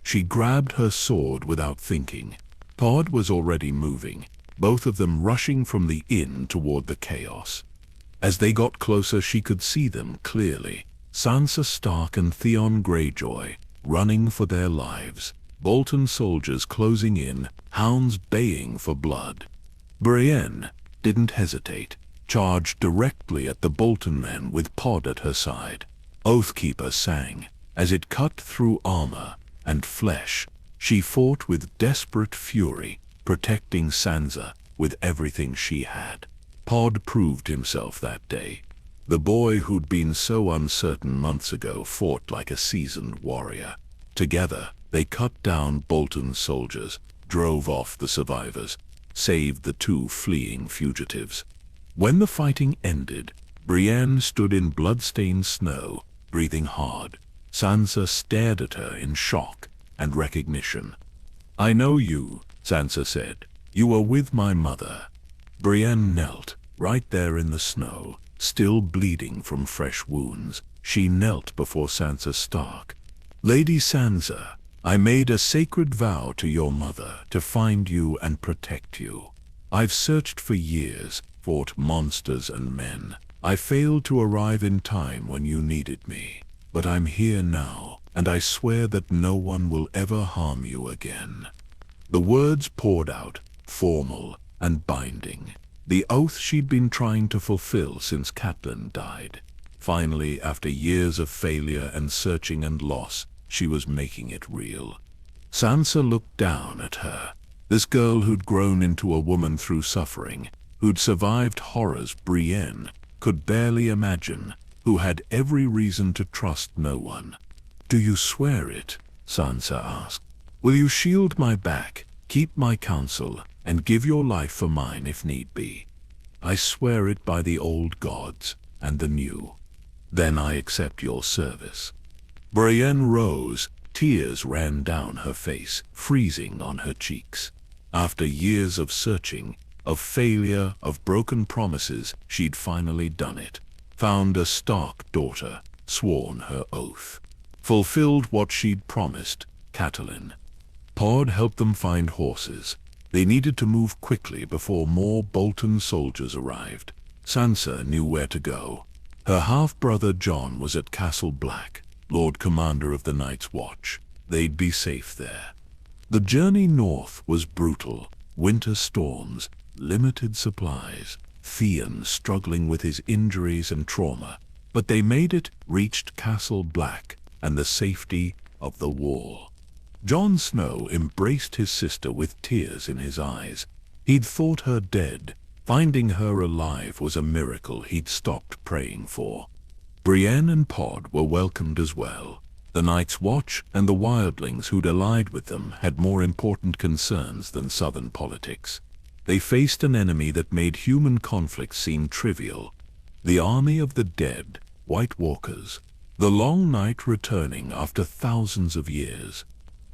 She grabbed her sword without thinking. Pod was already moving, both of them rushing from the inn toward the chaos. As they got closer, she could see them clearly. Sansa Stark and Theon Greyjoy, running for their lives. Bolton soldiers closing in, hounds baying for blood. Brienne didn't hesitate, charged directly at the Bolton men with Pod at her side. Oathkeeper sang. As it cut through armor and flesh, she fought with desperate fury, protecting Sansa with everything she had. Pod proved himself that day. The boy who'd been so uncertain months ago fought like a seasoned warrior. Together, they cut down Bolton's soldiers, drove off the survivors, saved the two fleeing fugitives. When the fighting ended, Brienne stood in blood-stained snow, breathing hard. Sansa stared at her in shock and recognition. "I know you," Sansa said. "You were with my mother." Brienne knelt, right there in the snow, still bleeding from fresh wounds. She knelt before Sansa Stark. "Lady Sansa, I made a sacred vow to your mother to find you and protect you. I've searched for years, fought monsters and men. I failed to arrive in time when you needed me. But I'm here now, and I swear that no one will ever harm you again." The words poured out, formal and binding. The oath she'd been trying to fulfill since Catelyn died. Finally, after years of failure and searching and loss, she was making it real. Sansa looked down at her. This girl who'd grown into a woman through suffering, who'd survived horrors Brienne could barely imagine, who had every reason to trust no one. "Do you swear it?" Sansa asked. "Will you shield my back, keep my counsel, and give your life for mine if need be?" "I swear it by the old gods and the new." "Then I accept your service." Brienne rose. Tears ran down her face, freezing on her cheeks. After years of searching, of failure, of broken promises, she'd finally done it. Found a Stark daughter, sworn her oath. Fulfilled what she'd promised, Catelyn. Pod helped them find horses. They needed to move quickly before more Bolton soldiers arrived. Sansa knew where to go. Her half-brother Jon was at Castle Black, Lord Commander of the Night's Watch. They'd be safe there. The journey north was brutal. Winter storms, limited supplies, Theon struggling with his injuries and trauma. But they made it, reached Castle Black, and the safety of the wall. Jon Snow embraced his sister with tears in his eyes. He'd thought her dead. Finding her alive was a miracle he'd stopped praying for. Brienne and Pod were welcomed as well. The Night's Watch and the wildlings who'd allied with them had more important concerns than southern politics. They faced an enemy that made human conflict seem trivial. The army of the dead, White Walkers. The long night returning after thousands of years.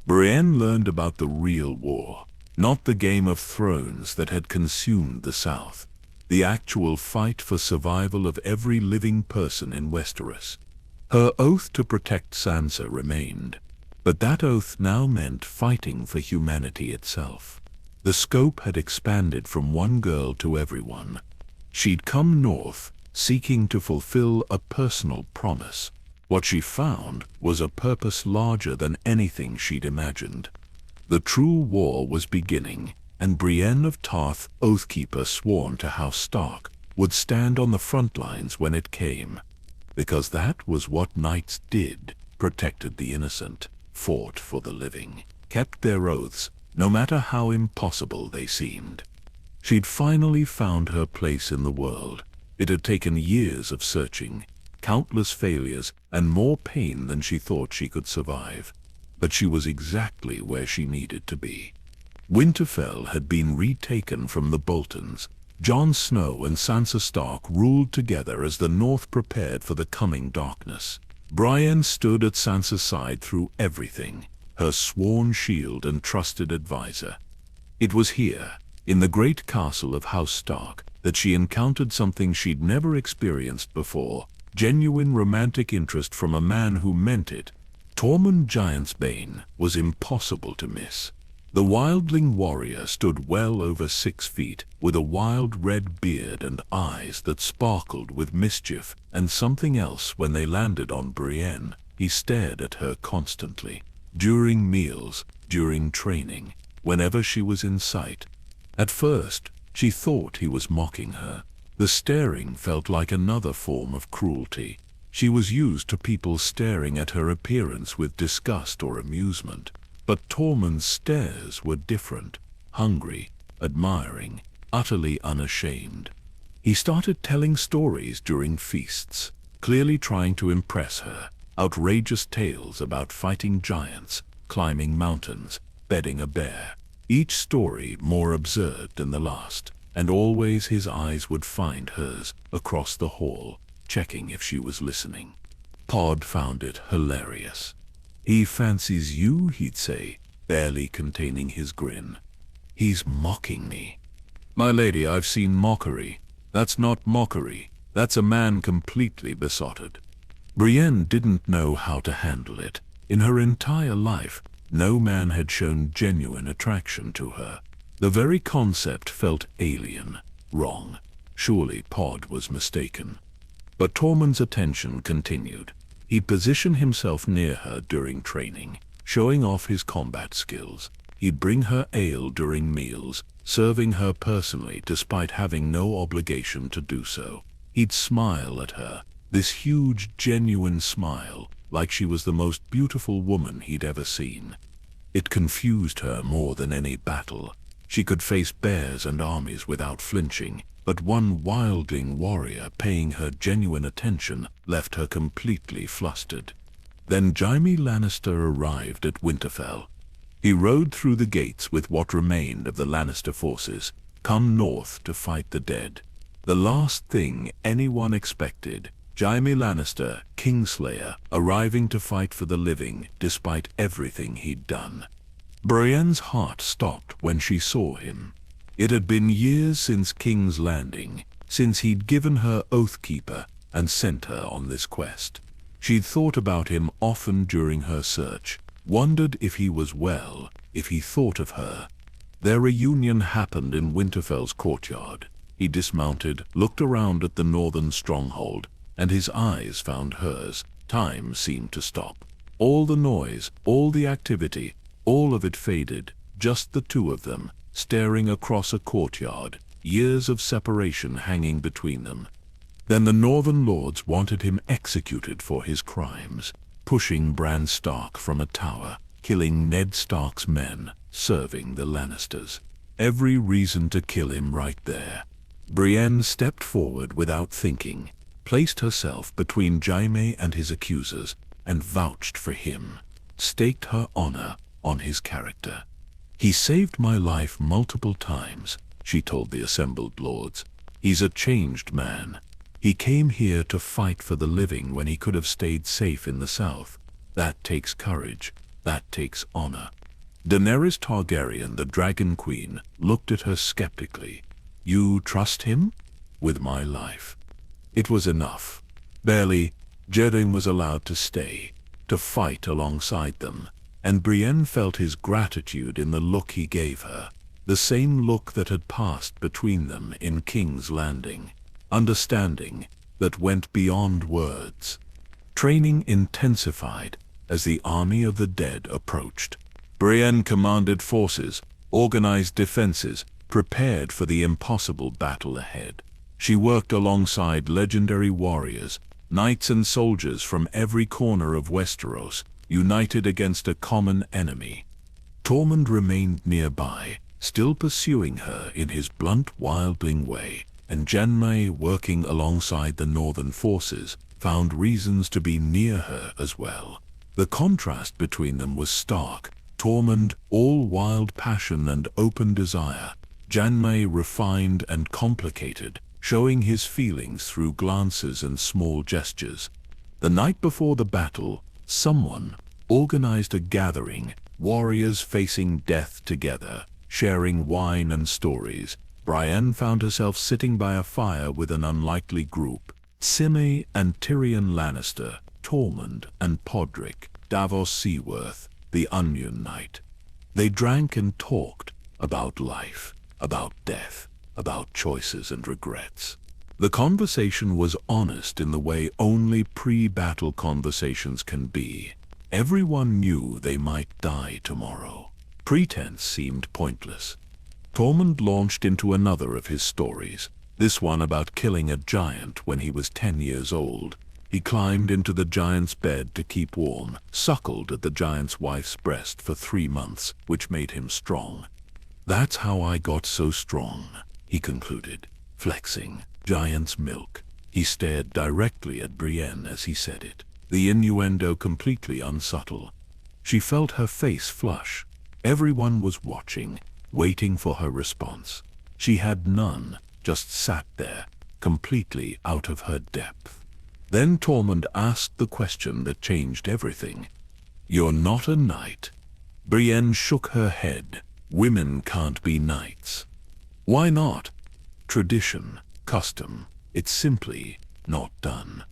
Brienne learned about the real war, not the Game of Thrones that had consumed the South. The actual fight for survival of every living person in Westeros. Her oath to protect Sansa remained, but that oath now meant fighting for humanity itself. The scope had expanded from one girl to everyone. She'd come north, seeking to fulfill a personal promise. What she found was a purpose larger than anything she'd imagined. The true war was beginning, and Brienne of Tarth, Oathkeeper sworn to House Stark, would stand on the front lines when it came. Because that was what knights did, protected the innocent, fought for the living, kept their oaths, no matter how impossible they seemed. She'd finally found her place in the world. It had taken years of searching, countless failures, and more pain than she thought she could survive. But she was exactly where she needed to be. Winterfell had been retaken from the Boltons. Jon Snow and Sansa Stark ruled together as the North prepared for the coming darkness. Brienne stood at Sansa's side through everything, her sworn shield and trusted advisor. It was here, in the great castle of House Stark, that she encountered something she'd never experienced before, genuine romantic interest from a man who meant it. Tormund Giantsbane was impossible to miss. The wildling warrior stood well over 6 feet, with a wild red beard and eyes that sparkled with mischief and something else. When they landed on Brienne, he stared at her constantly. During meals, during training, whenever she was in sight. At first, she thought he was mocking her. The staring felt like another form of cruelty. She was used to people staring at her appearance with disgust or amusement. But Tormund's stares were different, hungry, admiring, utterly unashamed. He started telling stories during feasts, clearly trying to impress her, outrageous tales about fighting giants, climbing mountains, bedding a bear. each story more absurd than the last, and always his eyes would find hers across the hall, checking if she was listening. Pod found it hilarious. "He fancies you," he'd say, barely containing his grin. "He's mocking me." "My lady, I've seen mockery. That's not mockery. That's a man completely besotted." Brienne didn't know how to handle it. In her entire life, no man had shown genuine attraction to her. The very concept felt alien, wrong. Surely Pod was mistaken. But Tormund's attention continued. He'd position himself near her during training, showing off his combat skills. He'd bring her ale during meals, serving her personally despite having no obligation to do so. He'd smile at her, this huge, genuine smile, like she was the most beautiful woman he'd ever seen. It confused her more than any battle. She could face bears and armies without flinching, but one wildling warrior paying her genuine attention left her completely flustered. Then Jaime Lannister arrived at Winterfell. He rode through the gates with what remained of the Lannister forces, come north to fight the dead. The last thing anyone expected, Jaime Lannister, Kingslayer, arriving to fight for the living despite everything he'd done. Brienne's heart stopped when she saw him. It had been years since King's Landing, since he'd given her Oathkeeper and sent her on this quest. She'd thought about him often during her search, wondered if he was well, if he thought of her. Their reunion happened in Winterfell's courtyard. He dismounted, looked around at the northern stronghold, and his eyes found hers. Time seemed to stop. All the noise, all the activity, all of it faded, just the two of them, staring across a courtyard, years of separation hanging between them. Then the Northern Lords wanted him executed for his crimes, pushing Bran Stark from a tower, killing Ned Stark's men, serving the Lannisters. Every reason to kill him right there. Brienne stepped forward without thinking, placed herself between Jaime and his accusers, and vouched for him, staked her honor on his character. "He saved my life multiple times," she told the assembled lords. "He's a changed man. He came here to fight for the living when he could have stayed safe in the south. That takes courage. That takes honor." Daenerys Targaryen, the Dragon Queen, looked at her skeptically. "You trust him?" "With my life." It was enough. Barely, Jedin was allowed to stay, to fight alongside them, and Brienne felt his gratitude in the look he gave her, the same look that had passed between them in King's Landing. Understanding that went beyond words. Training intensified as the army of the dead approached. Brienne commanded forces, organized defenses, prepared for the impossible battle ahead. She worked alongside legendary warriors, knights and soldiers from every corner of Westeros, united against a common enemy. Tormund remained nearby, still pursuing her in his blunt wildling way, and Jaime, working alongside the northern forces, found reasons to be near her as well. The contrast between them was stark. Tormund, all wild passion and open desire. Jaime, refined and complicated, showing his feelings through glances and small gestures. The night before the battle, someone organized a gathering, warriors facing death together, sharing wine and stories. Brienne found herself sitting by a fire with an unlikely group. Sime and Tyrion Lannister, Tormund and Podrick, Davos Seaworth, the Onion Knight. They drank and talked about life, about death, about choices and regrets. The conversation was honest in the way only pre-battle conversations can be. Everyone knew they might die tomorrow. Pretense seemed pointless. Tormund launched into another of his stories, this one about killing a giant when he was 10 years old. He climbed into the giant's bed to keep warm, suckled at the giant's wife's breast for 3 months, which made him strong. "That's how I got so strong," he concluded, flexing giant's milk. He stared directly at Brienne as he said it, the innuendo completely unsubtle. She felt her face flush. Everyone was watching, waiting for her response. She had none, just sat there, completely out of her depth. Then Tormund asked the question that changed everything. "You're not a knight?" Brienne shook her head. "Women can't be knights." "Why not?" "Tradition, custom, it's simply not done."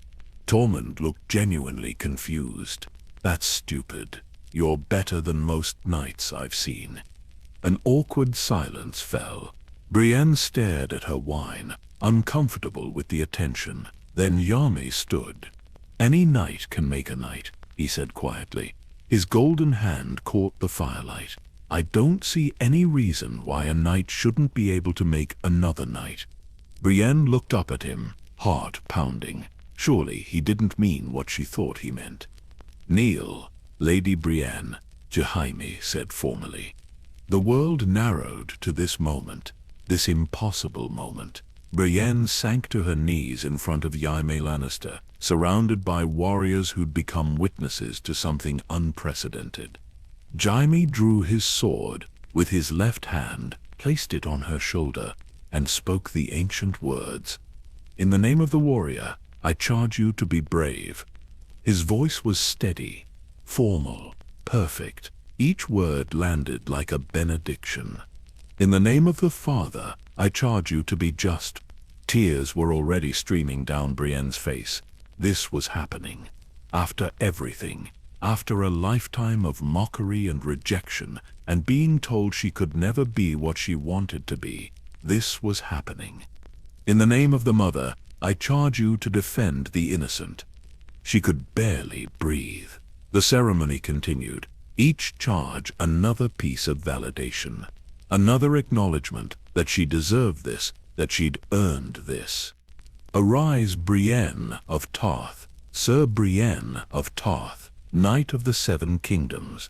Tormund looked genuinely confused. "That's stupid. You're better than most knights I've seen." An awkward silence fell. Brienne stared at her wine, uncomfortable with the attention. Then Yarmy stood. "Any knight can make a knight," he said quietly. His golden hand caught the firelight. "I don't see any reason why a knight shouldn't be able to make another knight." Brienne looked up at him, heart pounding. Surely he didn't mean what she thought he meant. "Kneel, Lady Brienne," Jaime said formally. The world narrowed to this moment, this impossible moment. Brienne sank to her knees in front of Jaime Lannister, surrounded by warriors who'd become witnesses to something unprecedented. Jaime drew his sword, with his left hand, placed it on her shoulder, and spoke the ancient words. "In the name of the warrior, I charge you to be brave." His voice was steady, formal, perfect. Each word landed like a benediction. "In the name of the Father, I charge you to be just." Tears were already streaming down Brienne's face. This was happening. After everything, after a lifetime of mockery and rejection, and being told she could never be what she wanted to be, this was happening. "In the name of the Mother, I charge you to defend the innocent." She could barely breathe. The ceremony continued, each charge another piece of validation, another acknowledgement that she deserved this, that she'd earned this. "Arise, Brienne of Tarth, Sir Brienne of Tarth, Knight of the Seven Kingdoms."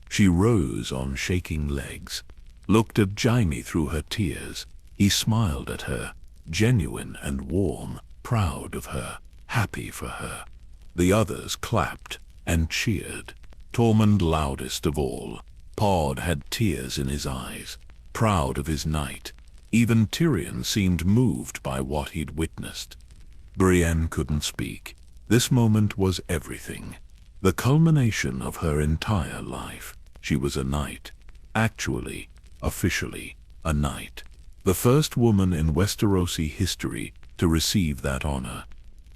She rose on shaking legs, looked at Jaime through her tears. He smiled at her, genuine and warm, proud of her, happy for her. The others clapped and cheered. Tormund loudest of all. Pod had tears in his eyes, proud of his knight. Even Tyrion seemed moved by what he'd witnessed. Brienne couldn't speak. This moment was everything. The culmination of her entire life. She was a knight. Actually, officially, a knight. The first woman in Westerosi history to receive that honor.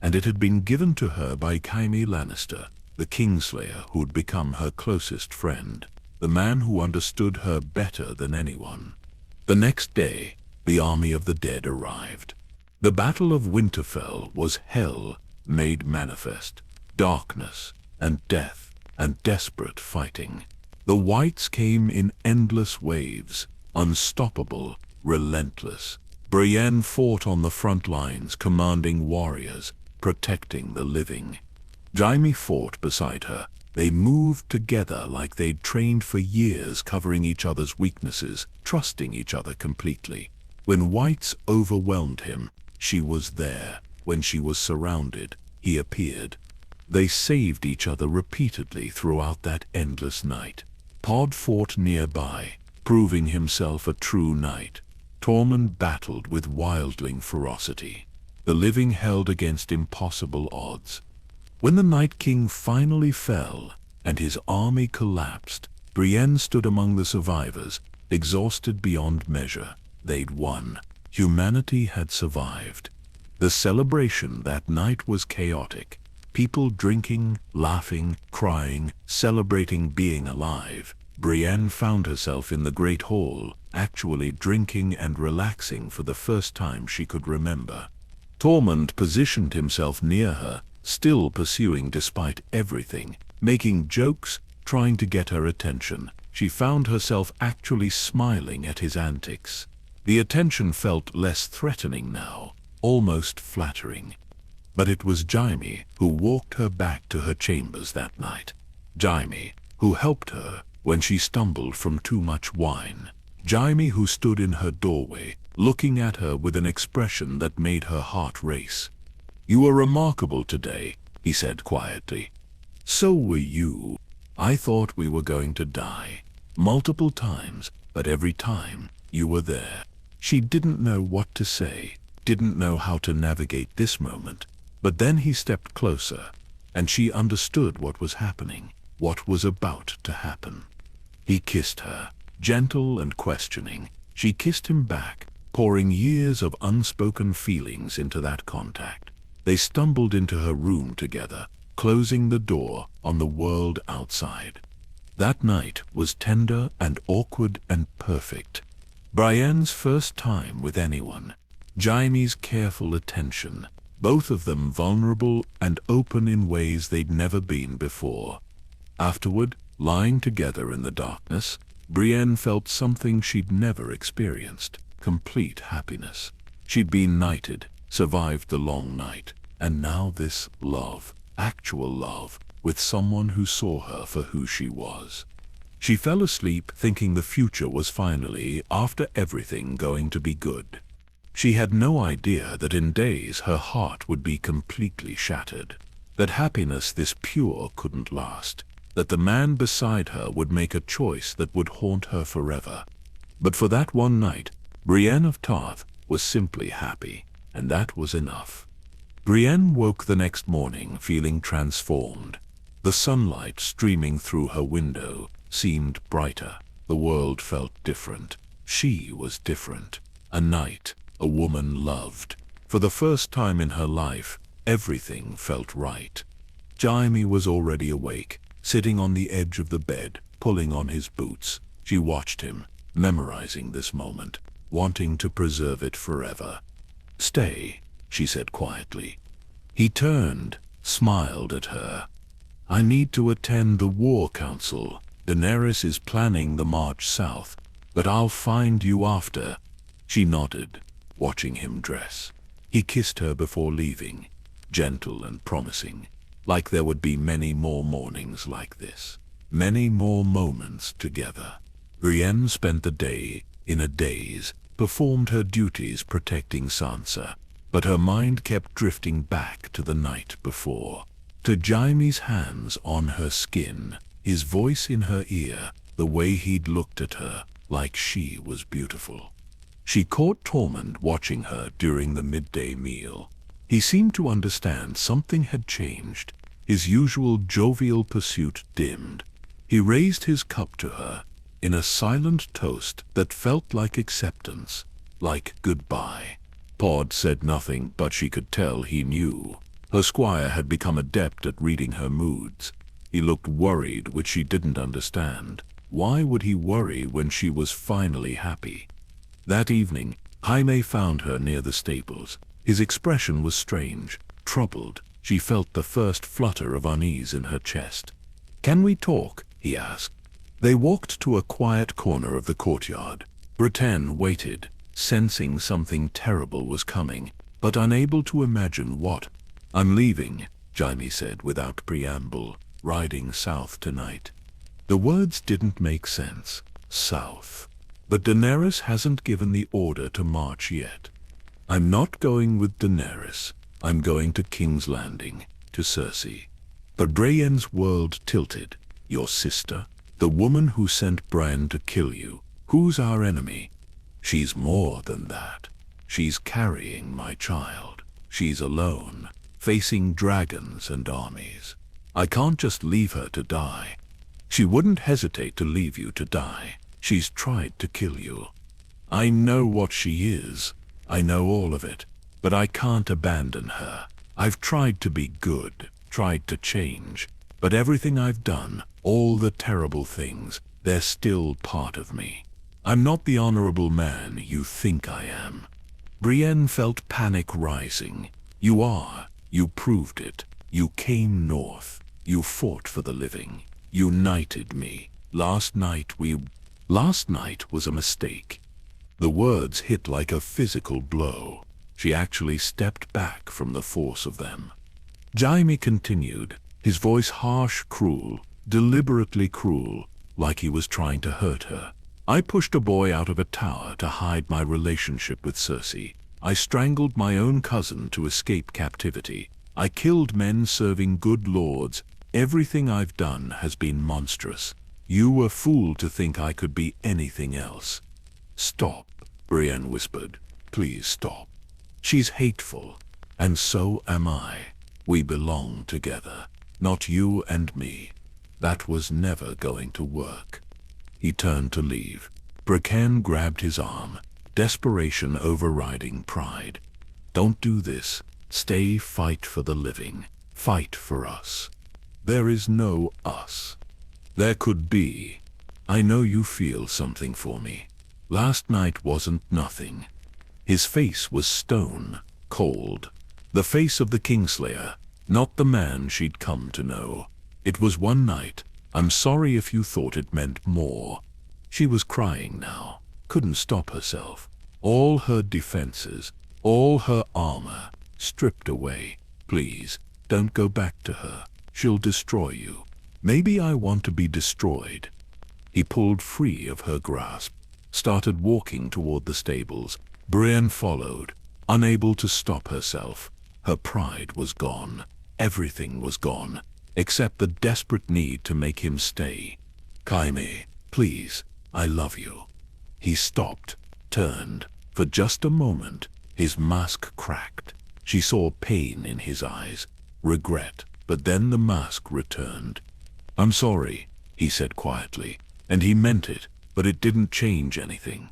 And it had been given to her by Jaime Lannister, the Kingslayer who'd become her closest friend, the man who understood her better than anyone. The next day, the army of the dead arrived. The Battle of Winterfell was hell made manifest, darkness and death and desperate fighting. The Whites came in endless waves, unstoppable, relentless. Brienne fought on the front lines, commanding warriors, protecting the living. Jaime fought beside her. They moved together like they'd trained for years, covering each other's weaknesses, trusting each other completely. When Whites overwhelmed him, she was there. When she was surrounded, he appeared. They saved each other repeatedly throughout that endless night. Pod fought nearby, proving himself a true knight. Tormund battled with wildling ferocity. The living held against impossible odds. When the Night King finally fell and his army collapsed, Brienne stood among the survivors, exhausted beyond measure. They'd won. Humanity had survived. The celebration that night was chaotic. People drinking, laughing, crying, celebrating being alive. Brienne found herself in the Great Hall, actually drinking and relaxing for the first time she could remember. Tormund positioned himself near her, still pursuing despite everything, making jokes, trying to get her attention. She found herself actually smiling at his antics. The attention felt less threatening now, almost flattering. But it was Jaime who walked her back to her chambers that night. Jaime, who helped her when she stumbled from too much wine. Jaime who stood in her doorway, looking at her with an expression that made her heart race. "You were remarkable today," he said quietly. "So were you. I thought we were going to die." multiple times, but every time you were there. She didn't know what to say, didn't know how to navigate this moment. But then he stepped closer, and she understood what was happening, what was about to happen. He kissed her, gentle and questioning. She kissed him back, pouring years of unspoken feelings into that contact. They stumbled into her room together, closing the door on the world outside. That night was tender and awkward and perfect. Brienne's first time with anyone, Jaime's careful attention, both of them vulnerable and open in ways they'd never been before. Afterward, lying together in the darkness, Brienne felt something she'd never experienced, complete happiness. She'd been knighted, survived the long night, and now this love, actual love, with someone who saw her for who she was. She fell asleep thinking the future was finally, after everything, going to be good. She had no idea that in days her heart would be completely shattered, that happiness this pure couldn't last, that the man beside her would make a choice that would haunt her forever. But for that one night, Brienne of Tarth was simply happy, and that was enough. Brienne woke the next morning feeling transformed. The sunlight streaming through her window seemed brighter. The world felt different. She was different. A knight, a woman loved. For the first time in her life, everything felt right. Jaime was already awake, sitting on the edge of the bed, pulling on his boots. She watched him, memorizing this moment, wanting to preserve it forever. "Stay," she said quietly. He turned, smiled at her. "I need to attend the war council. Daenerys is planning the march south, but I'll find you after." She nodded, watching him dress. He kissed her before leaving, gentle and promising, like there would be many more mornings like this, many more moments together. Brienne spent the day in a daze, performed her duties protecting Sansa, but her mind kept drifting back to the night before, to Jaime's hands on her skin, his voice in her ear, the way he'd looked at her, like she was beautiful. She caught Tormund watching her during the midday meal. He seemed to understand something had changed. His usual jovial pursuit dimmed. He raised his cup to her, in a silent toast that felt like acceptance, like goodbye. Pod said nothing, but she could tell he knew. Her squire had become adept at reading her moods. He looked worried, which she didn't understand. Why would he worry when she was finally happy? That evening, Jaime found her near the stables. His expression was strange, troubled. She felt the first flutter of unease in her chest. "Can we talk?" he asked. They walked to a quiet corner of the courtyard. Brienne waited, sensing something terrible was coming, but unable to imagine what. "I'm leaving," Jaime said without preamble, "riding south tonight." The words didn't make sense. South. But Daenerys hasn't given the order to march yet. "I'm not going with Daenerys. I'm going to King's Landing, to Cersei." But Brienne's world tilted. "Your sister? The woman who sent Brienne to kill you? Who's our enemy?" "She's more than that. She's carrying my child. She's alone, facing dragons and armies. I can't just leave her to die." "She wouldn't hesitate to leave you to die. She's tried to kill you." "I know what she is. I know all of it. But I can't abandon her. I've tried to be good, tried to change. But everything I've done, all the terrible things, they're still part of me. I'm not the honorable man you think I am." Brienne felt panic rising. "You are. You proved it. You came north. You fought for the living. You knighted me. Last night was a mistake." The words hit like a physical blow. She actually stepped back from the force of them. Jaime continued, his voice harsh, cruel, deliberately cruel, like he was trying to hurt her. "I pushed a boy out of a tower to hide my relationship with Cersei. I strangled my own cousin to escape captivity. I killed men serving good lords. Everything I've done has been monstrous. You were fooled to think I could be anything else." "Stop," Brienne whispered. "Please stop. She's hateful, and so am I. We belong together, not you and me. That was never going to work." He turned to leave. Brienne grabbed his arm, desperation overriding pride. "Don't do this. Stay, fight for the living. Fight for us." "There is no us." "There could be. I know you feel something for me. Last night wasn't nothing." His face was stone, cold. The face of the Kingslayer, not the man she'd come to know. "It was one night. I'm sorry if you thought it meant more." She was crying now, couldn't stop herself. All her defenses, all her armor, stripped away. "Please, don't go back to her. She'll destroy you." "Maybe I want to be destroyed." He pulled free of her grasp, started walking toward the stables. Brienne followed, unable to stop herself. Her pride was gone. Everything was gone, except the desperate need to make him stay. "Kaime, please, I love you." He stopped, turned. For just a moment, his mask cracked. She saw pain in his eyes, regret, but then the mask returned. "I'm sorry," he said quietly, and he meant it, but it didn't change anything.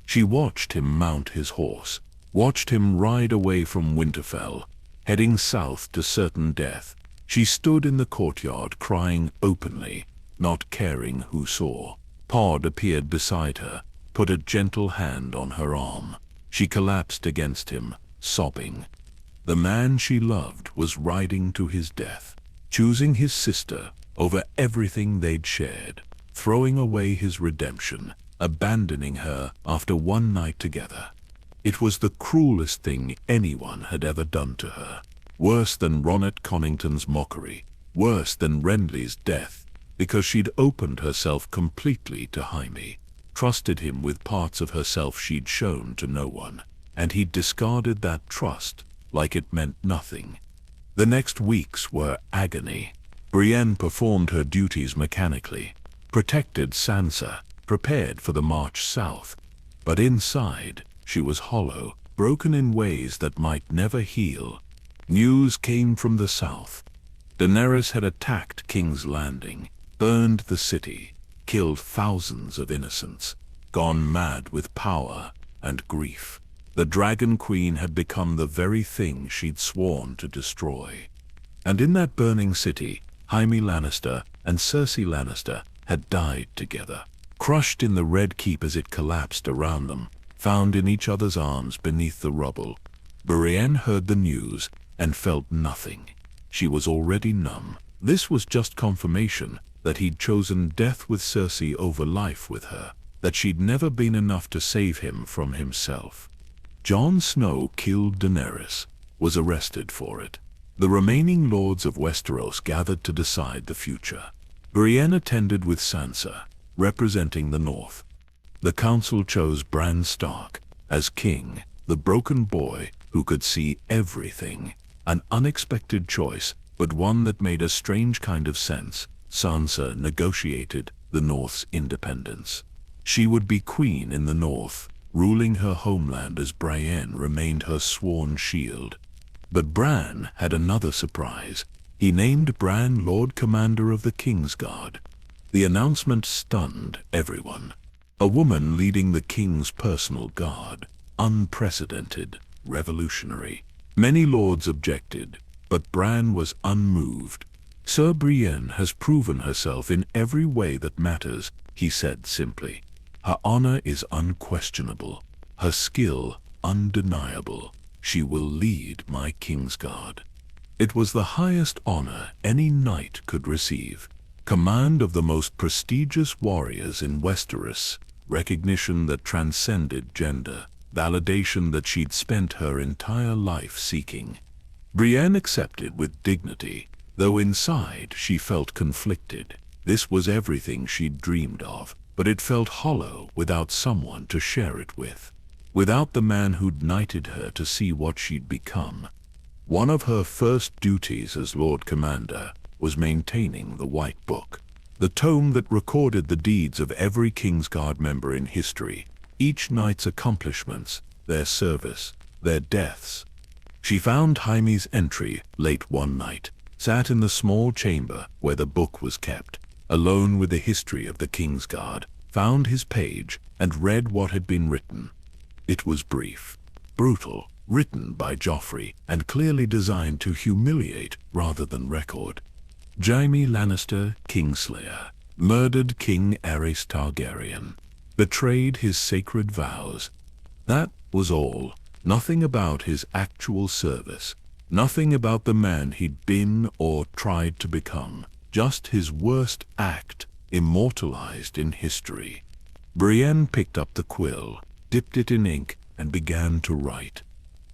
She watched him mount his horse, watched him ride away from Winterfell, heading south to certain death. She stood in the courtyard crying openly, not caring who saw. Pod appeared beside her, put a gentle hand on her arm. She collapsed against him, sobbing. The man she loved was riding to his death, choosing his sister over everything they'd shared, throwing away his redemption, abandoning her after one night together. It was the cruelest thing anyone had ever done to her. Worse than Ronnet Connington's mockery, worse than Renly's death, because she'd opened herself completely to Jaime, trusted him with parts of herself she'd shown to no one, and he'd discarded that trust like it meant nothing. The next weeks were agony. Brienne performed her duties mechanically, protected Sansa, prepared for the march south. But inside, she was hollow, broken in ways that might never heal. News came from the south. Daenerys had attacked King's Landing, burned the city, killed thousands of innocents, gone mad with power and grief. The Dragon Queen had become the very thing she'd sworn to destroy. And in that burning city, Jaime Lannister and Cersei Lannister had died together, crushed in the Red Keep as it collapsed around them, found in each other's arms beneath the rubble. Brienne heard the news and felt nothing. She was already numb. This was just confirmation that he'd chosen death with Cersei over life with her, that she'd never been enough to save him from himself. Jon Snow killed Daenerys, was arrested for it. The remaining lords of Westeros gathered to decide the future. Brienne attended with Sansa, representing the north. The council chose Bran Stark as king, the broken boy who could see everything. An unexpected choice, but one that made a strange kind of sense. Sansa negotiated the North's independence. She would be queen in the North, ruling her homeland as Brienne remained her sworn shield. But Bran had another surprise. He named Bran Lord Commander of the Kingsguard. The announcement stunned everyone. A woman leading the king's personal guard. Unprecedented, revolutionary. Many lords objected, but Bran was unmoved. "Sir, Brienne has proven herself in every way that matters," he said simply. "Her honor is unquestionable, her skill undeniable. She will lead my Kingsguard." It was the highest honor any knight could receive. Command of the most prestigious warriors in Westeros, recognition that transcended gender, validation that she'd spent her entire life seeking. Brienne accepted with dignity, though inside she felt conflicted. This was everything she'd dreamed of, but it felt hollow without someone to share it with. Without the man who'd knighted her to see what she'd become. One of her first duties as Lord Commander was maintaining the White Book. the tome that recorded the deeds of every Kingsguard member in history, each knight's accomplishments, their service, their deaths. She found Jaime's entry late one night, sat in the small chamber where the book was kept, alone with the history of the Kingsguard, found his page, and read what had been written. It was brief, brutal, written by Joffrey, and clearly designed to humiliate rather than record. Jaime Lannister, Kingslayer, murdered King Aerys Targaryen, betrayed his sacred vows. That was all. Nothing about his actual service. Nothing about the man he'd been or tried to become. Just his worst act, immortalized in history. Brienne picked up the quill, dipped it in ink, and began to write.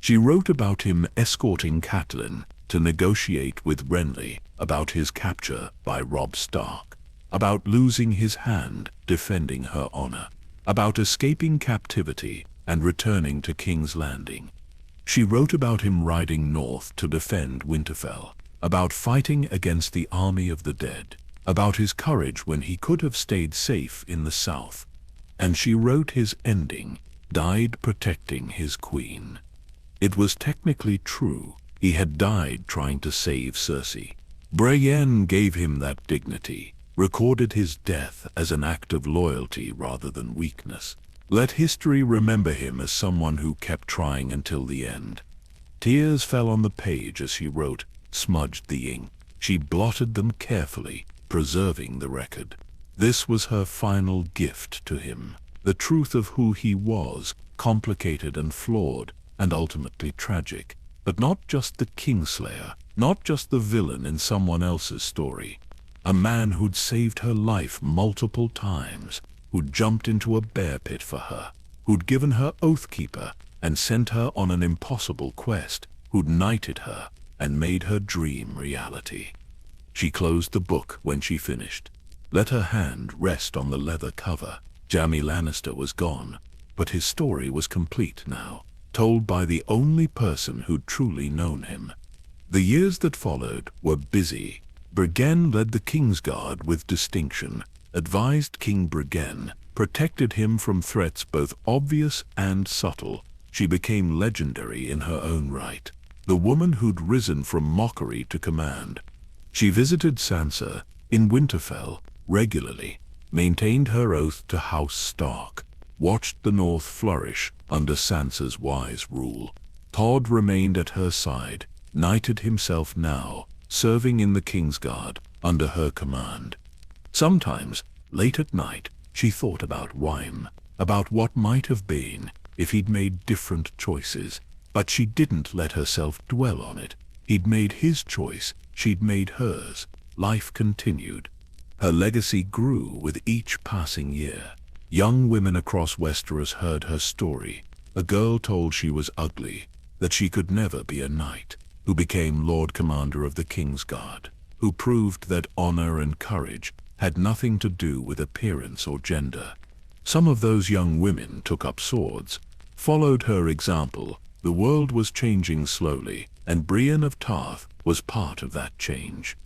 She wrote about him escorting Catelyn to negotiate with Renly, about his capture by Robb Stark, about losing his hand defending her honor, about escaping captivity and returning to King's Landing. She wrote about him riding north to defend Winterfell, about fighting against the army of the dead, about his courage when he could have stayed safe in the south. And she wrote his ending, died protecting his queen. It was technically true. He had died trying to save Cersei. Brienne gave him that dignity, recorded his death as an act of loyalty rather than weakness. Let history remember him as someone who kept trying until the end. Tears fell on the page as she wrote, smudged the ink. She blotted them carefully, preserving the record. This was her final gift to him, the truth of who he was, complicated and flawed, and ultimately tragic. But not just the Kingslayer, not just the villain in someone else's story. A man who'd saved her life multiple times, who'd jumped into a bear pit for her, who'd given her Oathkeeper and sent her on an impossible quest, who'd knighted her and made her dream reality. She closed the book when she finished, let her hand rest on the leather cover. Jaime Lannister was gone, but his story was complete now, told by the only person who'd truly known him. The years that followed were busy. Brienne led the Kingsguard with distinction, advised King Brienne, protected him from threats both obvious and subtle. She became legendary in her own right, the woman who'd risen from mockery to command. She visited Sansa in Winterfell regularly, maintained her oath to House Stark, watched the North flourish under Sansa's wise rule. Todd remained at her side, knighted himself now, serving in the Kingsguard under her command. Sometimes, late at night, she thought about Wym, about what might have been if he'd made different choices, but she didn't let herself dwell on it. He'd made his choice, she'd made hers. Life continued. Her legacy grew with each passing year. Young women across Westeros heard her story, a girl told she was ugly, that she could never be a knight, who became Lord Commander of the Kingsguard, who proved that honor and courage had nothing to do with appearance or gender. Some of those young women took up swords, followed her example. The world was changing slowly, and Brienne of Tarth was part of that change.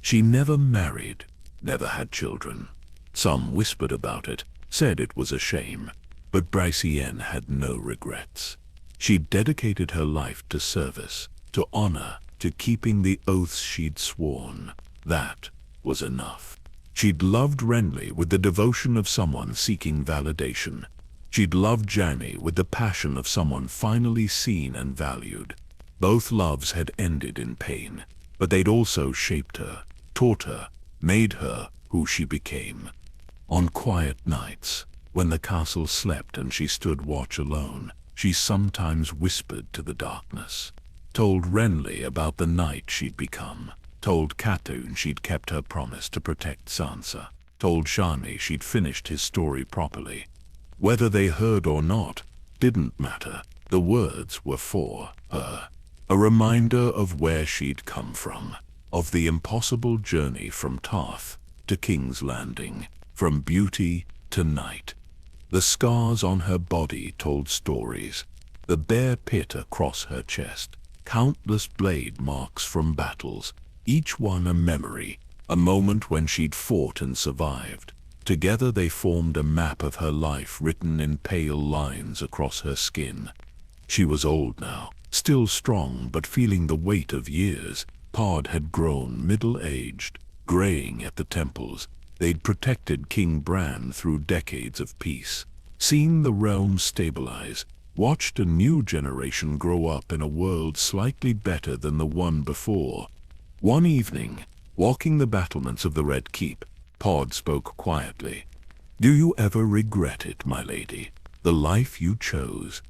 She never married, never had children. Some whispered about it, said it was a shame, but Brienne had no regrets. She dedicated her life to service, to honor, to keeping the oaths she'd sworn. That was enough. She'd loved Renly with the devotion of someone seeking validation. She'd loved Jaime with the passion of someone finally seen and valued. Both loves had ended in pain, but they'd also shaped her, taught her, made her who she became. On quiet nights, when the castle slept and she stood watch alone, she sometimes whispered to the darkness, told Renly about the knight she'd become, told Catelyn she'd kept her promise to protect Sansa, told Shani she'd finished his story properly. Whether they heard or not didn't matter. The words were for her, a reminder of where she'd come from, of the impossible journey from Tarth to King's Landing, from beauty to night. The scars on her body told stories, the bare pit across her chest, countless blade marks from battles, each one a memory, a moment when she'd fought and survived. Together they formed a map of her life written in pale lines across her skin. She was old now, still strong but feeling the weight of years. Pod had grown middle-aged, graying at the temples. They'd protected King Bran through decades of peace, seen the realm stabilize, watched a new generation grow up in a world slightly better than the one before. One evening, walking the battlements of the Red Keep, Pod spoke quietly. "Do you ever regret it, my lady? The life you chose?"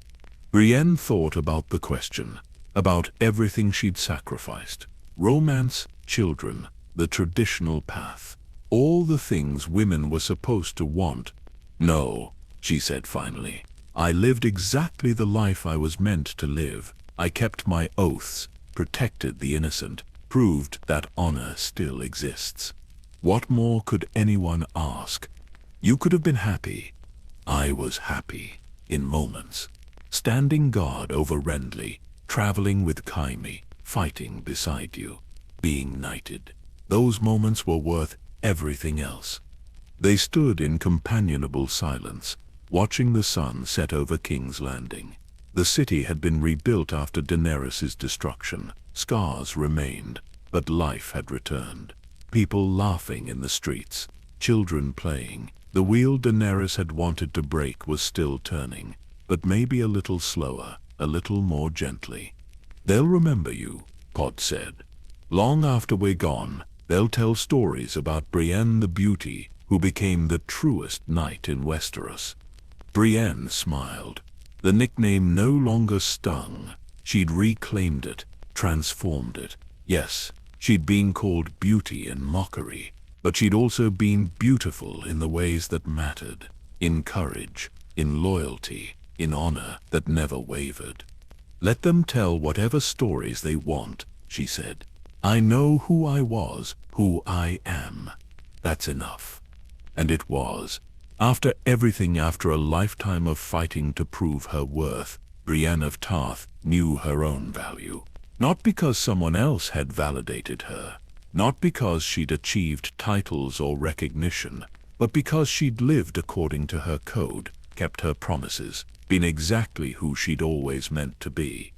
Brienne thought about the question, about everything she'd sacrificed. Romance, children, the traditional path. All the things women were supposed to want. "No," she said finally. "I lived exactly the life I was meant to live. I kept my oaths, protected the innocent, proved that honor still exists. What more could anyone ask? You could have been happy. I was happy, in moments. Standing guard over Renly, traveling with Kaimi, fighting beside you, being knighted. Those moments were worth everything else." They stood in companionable silence, watching the sun set over King's Landing. The city had been rebuilt after Daenerys' destruction. Scars remained, but life had returned. People laughing in the streets, children playing. The wheel Daenerys had wanted to break was still turning, but maybe a little slower, a little more gently. "They'll remember you," Pod said. "Long after we're gone, they'll tell stories about Brienne the Beauty, who became the truest knight in Westeros." Brienne smiled. The nickname no longer stung. She'd reclaimed it, transformed it. Yes, she'd been called beauty and mockery, but she'd also been beautiful in the ways that mattered, in courage, in loyalty, in honor that never wavered. "Let them tell whatever stories they want," she said. "I know who I was, who I am. That's enough." And it was. After everything, after a lifetime of fighting to prove her worth, Brienne of Tarth knew her own value. Not because someone else had validated her, not because she'd achieved titles or recognition, but because she'd lived according to her code, kept her promises, been exactly who she'd always meant to be.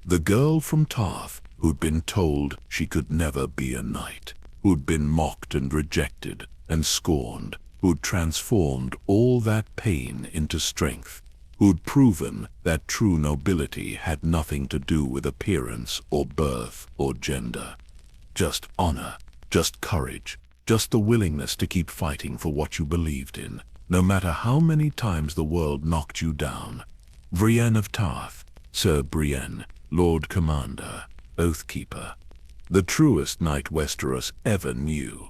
The girl from Tarth, who'd been told she could never be a knight, who'd been mocked and rejected and scorned, who'd transformed all that pain into strength, who'd proven that true nobility had nothing to do with appearance or birth or gender. Just honor, just courage, just the willingness to keep fighting for what you believed in, no matter how many times the world knocked you down. Brienne of Tarth, Sir Brienne, Lord Commander, Oathkeeper. The truest knight Westeros ever knew.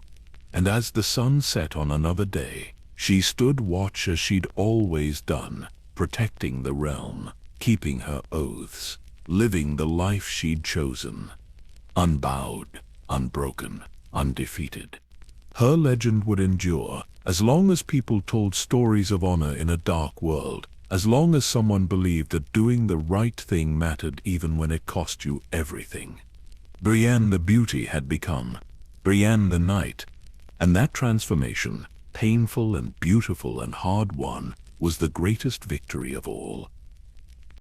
And as the sun set on another day, she stood watch as she'd always done, protecting the realm, keeping her oaths, living the life she'd chosen. Unbowed, unbroken, undefeated. Her legend would endure, as long as people told stories of honor in a dark world, as long as someone believed that doing the right thing mattered even when it cost you everything. Brienne the Beauty had become Brienne the Knight, and that transformation, painful and beautiful and hard-won, was the greatest victory of all.